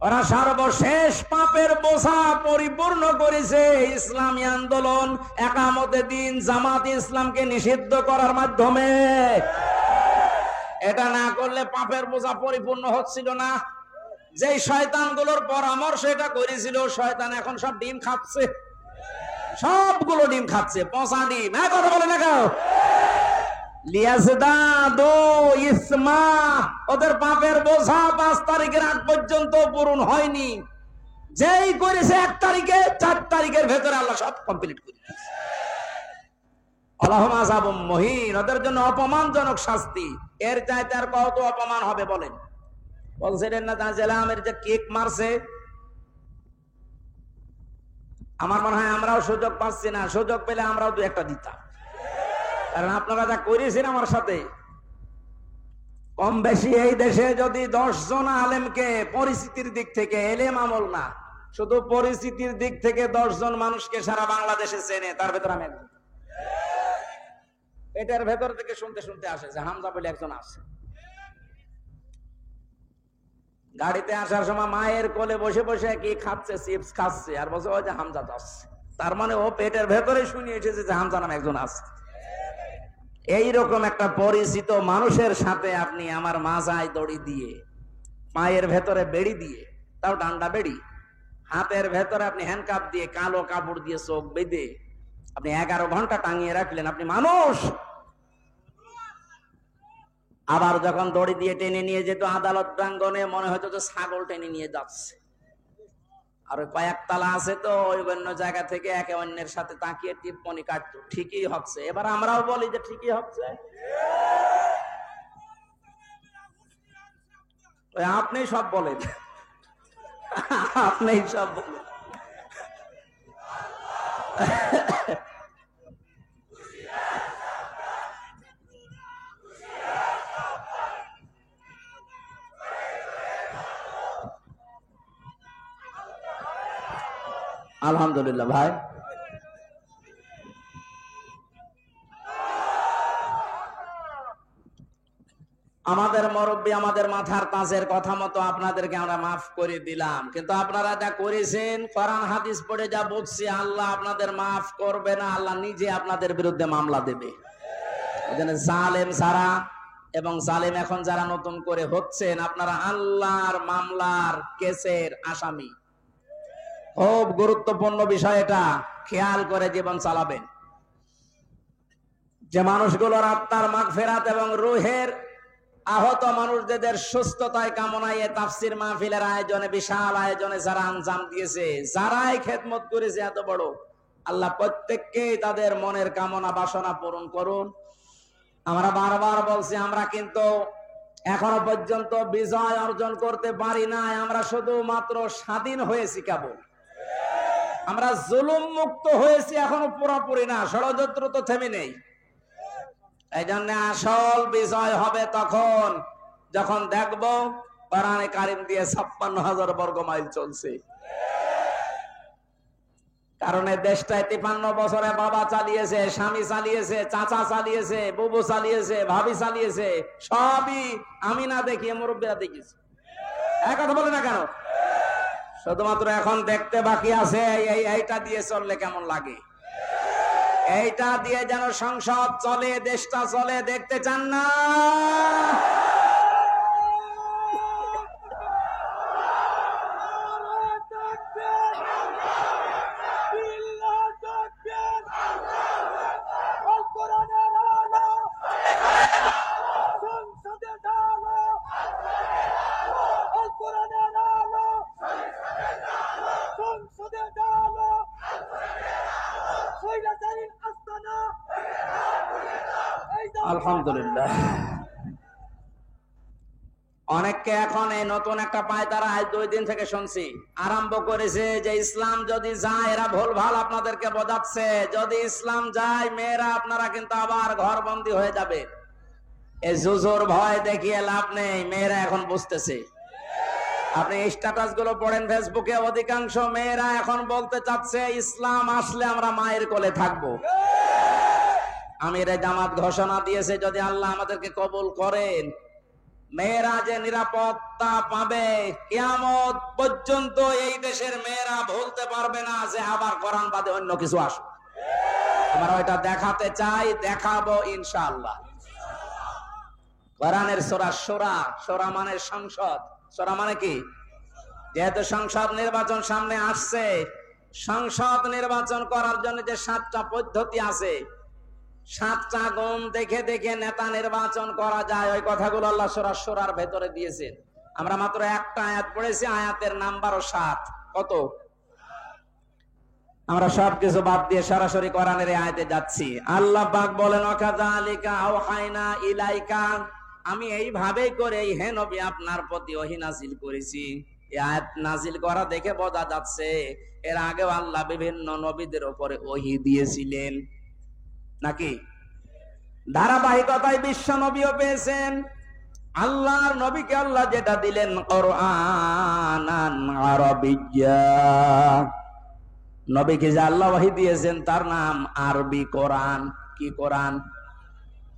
ওরা সর্বশেষ পাপের বোঝা পরিপূর্ণ করেছে ইসলামী আন্দোলন, একামতে দিন, জামাত ইসলামকে নিষিদ্ধ করার মাধ্যমে। এটা না করলে পাপের বোঝা পরিপূর্ণ হচ্ছিল না। যেই শয়তানগুলোর পরামর্শ এটা করেছিল, শয়তান এখন সব ডিম খাচ্ছে, সবগুলো ডিম খাচ্ছে, পচা ডিম। হ্যাঁ, কথা বলে না কেউ? লিয়াজদাদু ইসমা, ওদের পাপের বোঝা 5 তারিখের আগ পর্যন্ত পূরণ হয়নি। যেই করেছে 1 তারিখে, 4 তারিখের ভেতরে আল্লাহ সব কমপ্লিট করে দিয়েছে। আল্লাহুম আযাবুম মুহিন, ওদের জন্য অপমানজনক শাস্তি। এর চাইতে আর কত অপমান হবে বলেন? বলছিলেন না জেলামের যে কেক মারছে, আমার মনে হয় আমরাও সুযোগ পাচ্ছি না। সুযোগ পেলে আমরাও 2-1টা দিতাম। কারণ আপনারা যা করেছেন আমার সাথে, কম বেশি এই দেশে যদি 10 জন আলেমকে পরিস্থিতির দিক থেকে, এলেম আমল না, শুধু পরিস্থিতির দিক থেকে 10 জন মানুষকে সারা বাংলাদেশে চেনে, তার ভেতর আমি একজন। এটার ভেতর থেকে শুনতে শুনতে আসে যে হামজা বলে একজন আছে। গাড়িতে আসার সময় মায়ের কোলে বসে বসে কি খাচ্ছে, চিপস খাচ্ছে, আর বলছে ওই যে হামজা যাচ্ছে। তার মানে ও পেটের ভেতরে শুনে এসেছে যে হামজা নামে একজন আছে। এইরকম একটা পরিচিত মানুষের সাথে আপনি আমার মাজায় দড়ি দিয়ে, পায়ের ভেতরে বেড়ি দিয়ে, তাও ডান্ডা বেড়ি, হাতের ভেতরে আপনি হ্যান্ডকাপ দিয়ে, কালো কাপড় দিয়ে চোখ বেঁধে আপনি 11 ঘন্টা টাঙিয়ে রাখলেন, আপনি মানুষ? আবার যখন দড়ি দিয়ে টেনে নিয়ে যেত আদালত প্রাঙ্গণে, মনে হতো যে ছাগল টেনে নিয়ে যাচ্ছে। আর ওই কয়েকতলা আছে তো, ওই অন্য জায়গা থেকে একে অন্যের সাথে তাকিয়ে টিপ্পনি কাটতো, ঠিকই হচ্ছে। এবার আমরাও বলি যে ঠিকই হচ্ছে। আপনি সব বলেন, আপনি সব বলেন। আলহামদুলিল্লাহ ভাই, আমাদের মুরব্বী আমাদের মাথার তাজের কথা মতো আপনাদেরকে আমরা মাফ করে দিলাম, কিন্তু আপনারা যা করেছেন, কোরআন হাদিস পড়ে যা বুঝছি, আল্লাহ আপনাদের মাফ করবে না, আল্লাহ নিজে আপনাদের বিরুদ্ধে মামলা দেবে। এজন্য জালেম যারা, এবং জালেম এখন যারা নতুন করে হচ্ছেন, আপনারা আল্লাহর মামলার কেসের আসামি। খুব গুরুত্বপূর্ণ বিষয় এটা, খেয়াল করে জীবন চালাবেন। যে মানুষগুলোর আত্মার মাগফিরাত এবং রূহের আহত মানুষদের সুস্থতায় কামনায় তাফসীর মাহফিলের আয়োজনে, বিশাল আয়োজনে যারা আঞ্জাম দিয়েছে, যারাই খেদমত করেছে এত বড়, আল্লাহ প্রত্যেককে তাদের মনের কামনা বাসনা পূরণ করুন। আমরা বারবার বলছি, আমরা কিন্তু এখনো পর্যন্ত বিজয় অর্জন করতে পারি নাই, আমরা শুধুমাত্র স্বাধীন হয়েছি কেবল। আমরা জুলুম মুক্ত হয়েছি, এখনো পুরোপুরি না, ষড়যন্ত্র তো থেমে নেই। এই জন্য আসল বিজয় হবে তখন যখন দেখব কোরআনে কারিম দিয়ে 56,000 বর্গ মাইল চলছে। কারণ এই দেশটায় 53 বছরে বাবা চালিয়েছে, স্বামী চালিয়েছে, চাচা চালিয়েছে, বুবু চালিয়েছে, ভাবি চালিয়েছে, সবই আমি না দেখিয়ে মুরব্বীরা দেখিয়েছে। এক কথা বলে না কেন? শুধুমাত্র এখন দেখতে বাকি আছে এইটা দিয়ে চললে কেমন লাগে, এইটা দিয়ে যেন সংসদ চলে, দেশটা চলে, দেখতে চান না? আলহামদুলিল্লাহ। অনেককে এখন এই নতুন একটা পায়তারা আজ 2 দিন থেকে শুনছি আরম্ভ করেছে যে ইসলাম যদি যায়, এরা ভুলভাল আপনাদেরকে বোঝাচ্ছে, যদি ইসলাম যায় মেয়েরা আপনারা কিন্তু আবার ঘরবন্দি হয়ে যাবে। এই জুজুর ভয় দেখিয়ে লাভ নেই, মেয়েরা এখন বুঝতেছে। আপনি স্ট্যাটাস গুলো পড়েন ফেসবুকে, অধিকাংশ মেয়েরা এখন বলতে চাচ্ছে ইসলাম আসলে আমরা মায়ের কোলে থাকবো। আমিরে জামাত ঘোষণা দিয়েছে, যদি আল্লাহ আমাদেরকে কবুল করেন, মেয়েরা যে নিরাপত্তা পাবে, কিয়ামত পর্যন্ত এই দেশের মেয়েরা ভুলতে পারবে না যে আবার কোরআন বাদে অন্য কিছু আসুক। আমরা ওইটা দেখাতে চাই, দেখাবো ইনশাআল্লাহ। কোরআনের সূরা শূরা, শূরা মানে সংসদ, শূরা মানে কি? যেহেতু সংসদ নির্বাচন সামনে আসছে, সংসদ নির্বাচন করার জন্য যে 7টা পদ্ধতি আছে, 7টা গুণ দেখে দেখে নেতা নির্বাচন করা যায়, ওই কথাগুলো আল্লাহ সূরা শূরার ভেতরে দিয়েছেন। আমরা মাত্র একটা আয়াত পড়েছি, আয়াতের নাম্বারও 7। কত? আমরা সবকিছু বাদ দিয়ে সরাসরি কোরআনের আয়াতে যাচ্ছি। আল্লাহ পাক বলেন, ওয়াকাযালিকা আওহাইনা ইলাইকা, আমি এইভাবেই করে হে নবী আপনার প্রতি ওহী নাজিল করেছি। এই আয়াত নাজিল করা দেখে বোঝা যাচ্ছে এর আগেও আল্লাহ বিভিন্ন নবীদের উপরে ওহী দিয়েছিলেন, নাকি ধারাবাহিকতায় বিশ্ব নবীও পেয়েছেন, আল্লাহর নবীকে আল্লাহ যেটা দিলেন কোরআনান আরাবিয়্যা, নবীকে যে আল্লাহ ওহী দিয়েছেন তার নাম আরবি কোরআন। কি কোরআন?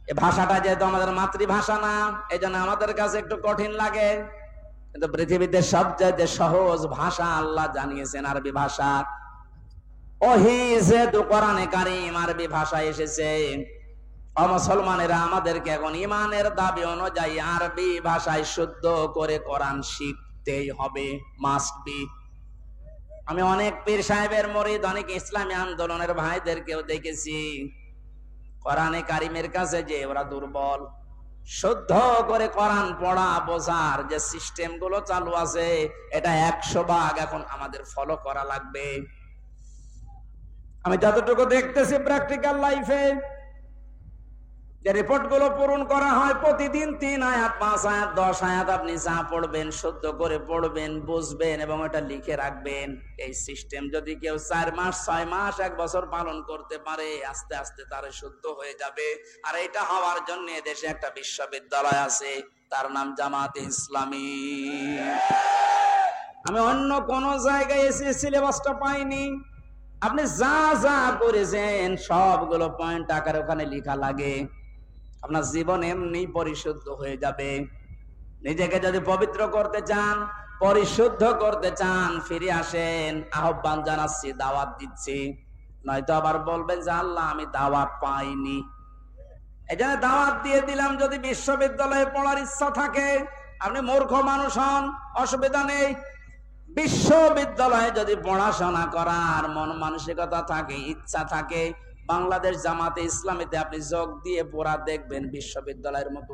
এই ভাষাটা যেহেতু আমাদের মাতৃভাষা না, এই জন্য আমাদের কাছে একটু কঠিন লাগে, কিন্তু পৃথিবীতে সবচেয়ে সহজ ভাষা আল্লাহ জানিয়েছেন আরবি ভাষা। ওহী যেহেতু কোরআনে কারীম আরবি ভাষায় এসেছে, মুসলমানেরা আমাদেরকে এখন ইমানের দাবি অনুযায়ী আরবি ভাষায় শুদ্ধ করে কোরআন শিখতেই হবে, মাস্ট বি। আমি অনেক পীর সাহেবের মুরিদ, অনেক ইসলামী আন্দোলনের ভাইদেরকেও দেখেছি কোরআনে কারিমের কাছে যে ওরা দুর্বল। শুদ্ধ করে কোরআন পড়া বোঝার যে সিস্টেম গুলো চালু আছে, এটা 100 ভাগ এখন আমাদের ফলো করা লাগবে। আমি যতটুকু দেখতেছি প্র্যাকটিক্যাল লাইফে, যে রিপোর্ট গুলো পূরণ করা হয় প্রতিদিন 3 আয়াত 5 আয়াত 10 আয়াত আপনি যা পড়বেন শুদ্ধ করে পড়বেন, বুঝবেন এবং এটা লিখে রাখবেন। এই সিস্টেম যদি কেউ 4 মাস 6 মাস 1 বছর পালন করতে পারে, আস্তে আস্তে তার শুদ্ধ হয়ে যাবে। আর এটা হওয়ার জন্য দেশে একটা বিশ্ববিদ্যালয় আছে, তার নাম জামাতে ইসলামী। আমি অন্য কোন জায়গায় এসে সিলেবাসটা পাইনি। আপনি যা যা করেছেন সবগুলো পয়েন্ট আকারে ওখানে লেখা লাগে। আপনার জীবন এমনি পরিশুদ্ধ হয়ে যাবে। নিজেকে যদি পবিত্র করতে চান, পরিশুদ্ধ করতে চান, ফিরে আসেন। আহ্বান জানাচ্ছি, দাওয়াত দিচ্ছি। নয়তো আবার বলবেন যে আল্লাহ আমি দাওয়াত পাইনি। এই জন্য দাওয়াত দিয়ে দিলাম। যদি বিশ্ববিদ্যালয়ে পড়ার ইচ্ছা থাকে, আপনি মূর্খ মানুষ হন, অসুবিধা নেই। বিশ্ববিদ্যালয়ে যদি পড়াশোনা করার মন মানসিকতা থাকে, ইচ্ছা থাকে, বাংলাদেশ জামাতে ইসলামীতে আপনি যোগ দিয়ে পড়া দেখবেন বিশ্ববিদ্যালয়ের মতো।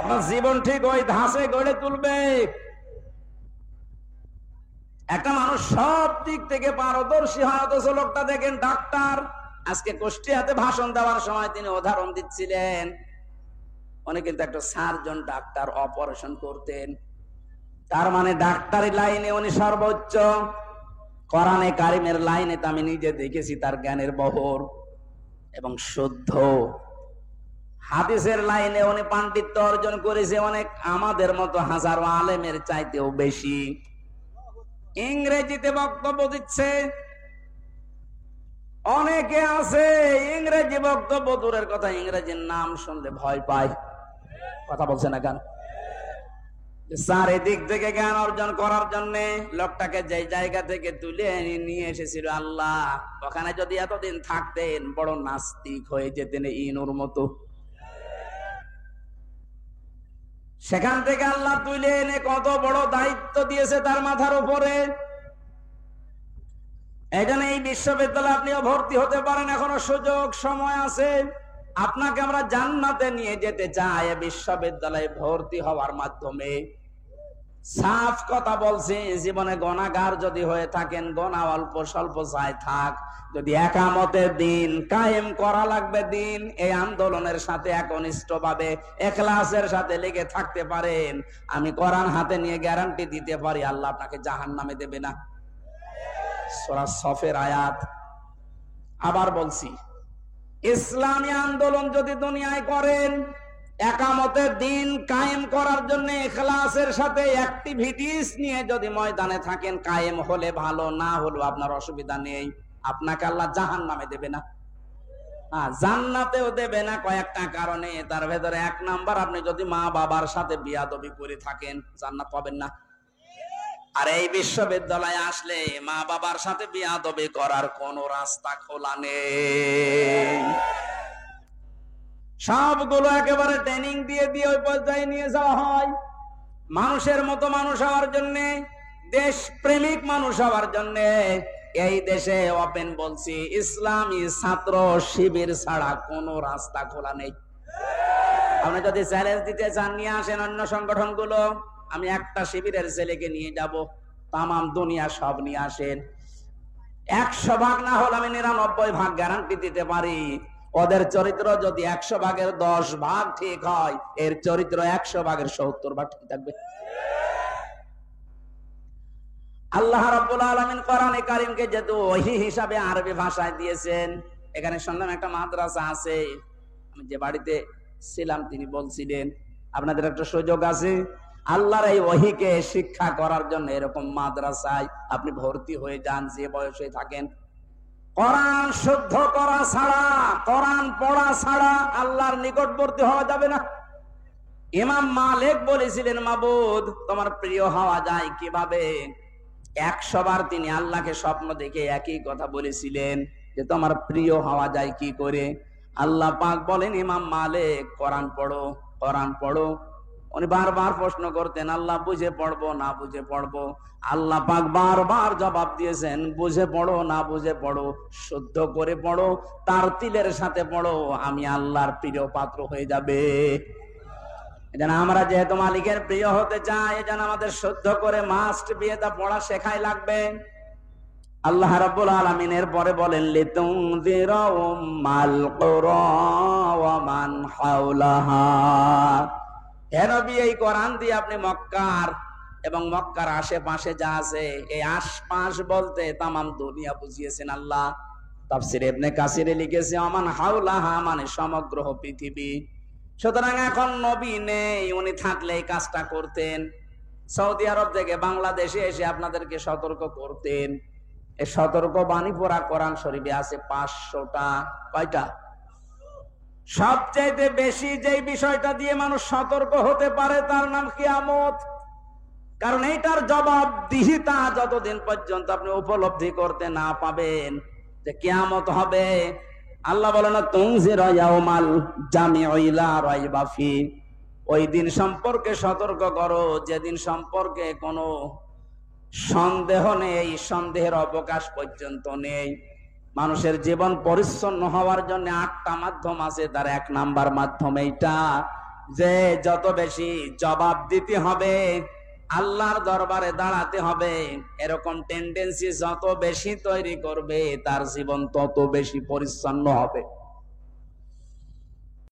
আপনার জীবন ঠিক ওই ধাঁচে গড়ে তুলবে। একটা মানুষ সব দিক থেকে পারদর্শী হয়, অথচ লোকটা দেখেন ডাক্তার। আজকে কুষ্টিয়াতে ভাষণ দেওয়ার সময় তিনি উদাহরণ দিচ্ছিলেন, উনি কিন্তু একটা সার্জন ডাক্তার, অপারেশন করতেন। তার মানে ডাক্তারি লাইনে উনি সর্বোচ্চ। কোরআনে কারিমের লাইনে তো আমি নিজে দেখেছি তার জ্ঞানের বহর এবং শুদ্ধ। হাদিসের লাইনে উনি পাণ্ডিত্য অর্জন করেছে অনেক আমাদের মতো হাজারো আলেমের চাইতেও বেশি। ইংরেজিতে বক্তব্য দিচ্ছে, অনেকে আছে ইংরেজি বক্তব্য দূরের কথা, ইংরেজির নাম শুনলে ভয় পায়। কথা বলছে না কেন? চারিদিক থেকে জ্ঞান অর্জন করার জন্য লোকটাকে যে জায়গা থেকে তুলে নিয়ে এসেছিল আল্লাহ, ওখানে যদি এতদিন থাকতেন বড় নাস্তিক হয়ে যেতেন ইনুর মতো। সেখান থেকে আল্লাহ তুলে এনে কত বড় দায়িত্ব দিয়েছে তার মাথার উপরে। এই জন্য এই বিশ্ববিদ্যালয়ে আপনিও ভর্তি হতে পারেন, এখনো সুযোগ সময় আছে। আপনাকে আমরা জান্নাতে নিয়ে যেতে চাই বিশ্ববিদ্যালয়ে ভর্তি হওয়ার মাধ্যমে। সাফ কথা বলছি, জীবনে গুনাহগার যদি হয়ে থাকেন, গুনাহ অল্প স্বল্প যায় থাক, যদি একামতের দিন কায়েম করা লাগবে দিন, এই আন্দোলনের সাথে একনিষ্ঠভাবে ইখলাসের সাথে লেগে থাকতে পারেন, আমি কোরআন হাতে নিয়ে গ্যারান্টি দিতে পারি আল্লাহ আপনাকে জাহান্নামে দেবে না। সূরা সফের আয়াত। আবার বলছি, ইসলামী আন্দোলন যদি দুনিয়ায় করেন, একামতের দিন কায়েম করার জন্য ইখলাসের সাথে অ্যাক্টিভিটিস নিয়ে যদি ময়দানে থাকেন, কায়েম হলে ভালো, না হলেও আপনার অসুবিধা নেই। আপনাকে আল্লাহ জাহান্নামে দেবে না, জান্নাতেও দেবে না কয়েকটা কারণে। তার ভেতরে 1 নাম্বার, আপনি যদি মা বাবার সাথে বিয়াদবি করে থাকেন জান্নাত পাবেন না। আর এই বিশ্ববিদ্যালয়ে আসলে মা বাবার সাথে বিয়াদবি করার কোন রাস্তা খোলা নেই। সবগুলো একেবারে ট্রেনিং দিয়ে দিয়ে ওই পর্যায়ে নিয়ে যাওয়া হয়। মানুষের মতো মানুষ হওয়ার জন্য, দেশ প্রেমিক মানুষ হওয়ার জন্য এই দেশে ওপেন বলছি, ইসলামী ছাত্র শিবির ছাড়া কোনো রাস্তা খোলা নেই। আপনি যদি চ্যালেঞ্জ দিতে চান, নিয়ে আসেন অন্য সংগঠনগুলো, আমি একটা শিবিরের ছেলেকে নিয়ে যাব, তামাম দুনিয়া সব নিয়ে আসেন। 100 ভাগ না হলে আমি 99 ভাগ গ্যারান্টি দিতে পারি। ওদের চরিত্র যদি 100 ভাগের 10 ভাগ ঠিক হয়, এর চরিত্র 100 ভাগের 70 ভাগ ঠিক থাকবে। আল্লাহ রাব্বুল আলামিন কোরআনে কারীমকে যেহেতু ওহী হিসাবে আরবি ভাষায় দিয়েছেন, এখানে শুনলাম একটা মাদ্রাসা আছে। আমি যে বাড়িতে ছিলাম তিনি বলছিলেন আপনাদের একটা সুযোগ আছে আল্লাহর এই ওহীকে শিক্ষা করার জন্য এরকম মাদ্রাসায় আপনি ভর্তি হয়ে যান, যে বয়সে থাকেন। কোরআন শুদ্ধ করা ছাড়া, কোরআন পড়া ছাড়া আল্লাহর নিকটবর্তী হওয়া যাবে না। ইমাম মালিক বলেছিলেন, মাবুদ তোমার প্রিয় হওয়া যায় কিভাবে? 100 বার তিনি আল্লাহকে স্বপ্ন দেখে একই কথা বলেছিলেন যে তোমার প্রিয় হওয়া যায় কি করে? আল্লাহ পাক বলেন, ইমাম মালিক কোরআন পড়ো, কোরআন পড়ো। উনি বারবার প্রশ্ন করতেন, আল্লাহ বুঝে পড়বো না বুঝে পড়বো? আল্লাহ পাক বারবার জবাব দিয়েছেন, বুঝে পড়ো না বুঝে পড়ো, শুদ্ধ করে পড়ো, তার তিলের সাথে পড়ো, আমি আল্লাহর প্রিয় পাত্র হয়ে যাবে। এজন্য আমরা যেহেতু মালিকের প্রিয় হতে চাই, এজন্য আমাদের শুদ্ধ করে মাস্ট বিয়েটা পড়া শেখাই লাগবে। আল্লাহ রাব্বুল আলামিন এর পরে বলেন, লিতুনযিরা উম্মাল কুরা ওয়া মান হাওলাহা। হে নবী, এই কোরআন দিয়ে আপনি মক্কার এবং মক্কার আশেপাশে যা আছে, এই আশপাশ বলতে তামাম দুনিয়া বুঝিয়েছেন আল্লাহ। তাফসীর ইবনে কাসিরে লিখেছে, আমান হাওলাহা মানে সমগ্র পৃথিবী। সুতরাং এখন নবী নেই, উনি থাকলে এই কাজটা করতেন। সৌদি আরব থেকে বাংলাদেশে এসে আপনাদেরকে সতর্ক করতেন। এই সতর্ক বাণী পড়া কোরআন শরীফে আছে 500টা। কয়টা? সবচেয়ে বেশি যেই বিষয়টা দিয়ে মানুষ সতর্ক হতে পারে তার নাম কিয়ামত। কারণ এইটার জবাবদিহিতা যতদিন পর্যন্ত আপনি উপলব্ধি করতে না পাবেন যে কিয়ামত হবে, আল্লাহ বলেন, তুনজিরা ইয়াউমাল জামিউ লা রাইবা ফি, ওই দিন সম্পর্কে সতর্ক করো যেদিন সম্পর্কে কোনো সন্দেহ নেই, সন্দেহের অবকাশ পর্যন্ত নেই। মানুষের জীবন পরিচ্ছন্ন হওয়ার জন্য 8টা মাধ্যম আছে, তার 1 নাম্বার মাধ্যম এইটা যে যত বেশি জবাব দিতে হবে, আল্লাহর দরবারে দাঁড়াতে হবে, এরকম টেন্ডেন্সি যত বেশি তৈরি করবে তার জীবন তত বেশি পরিচ্ছন্ন হবে।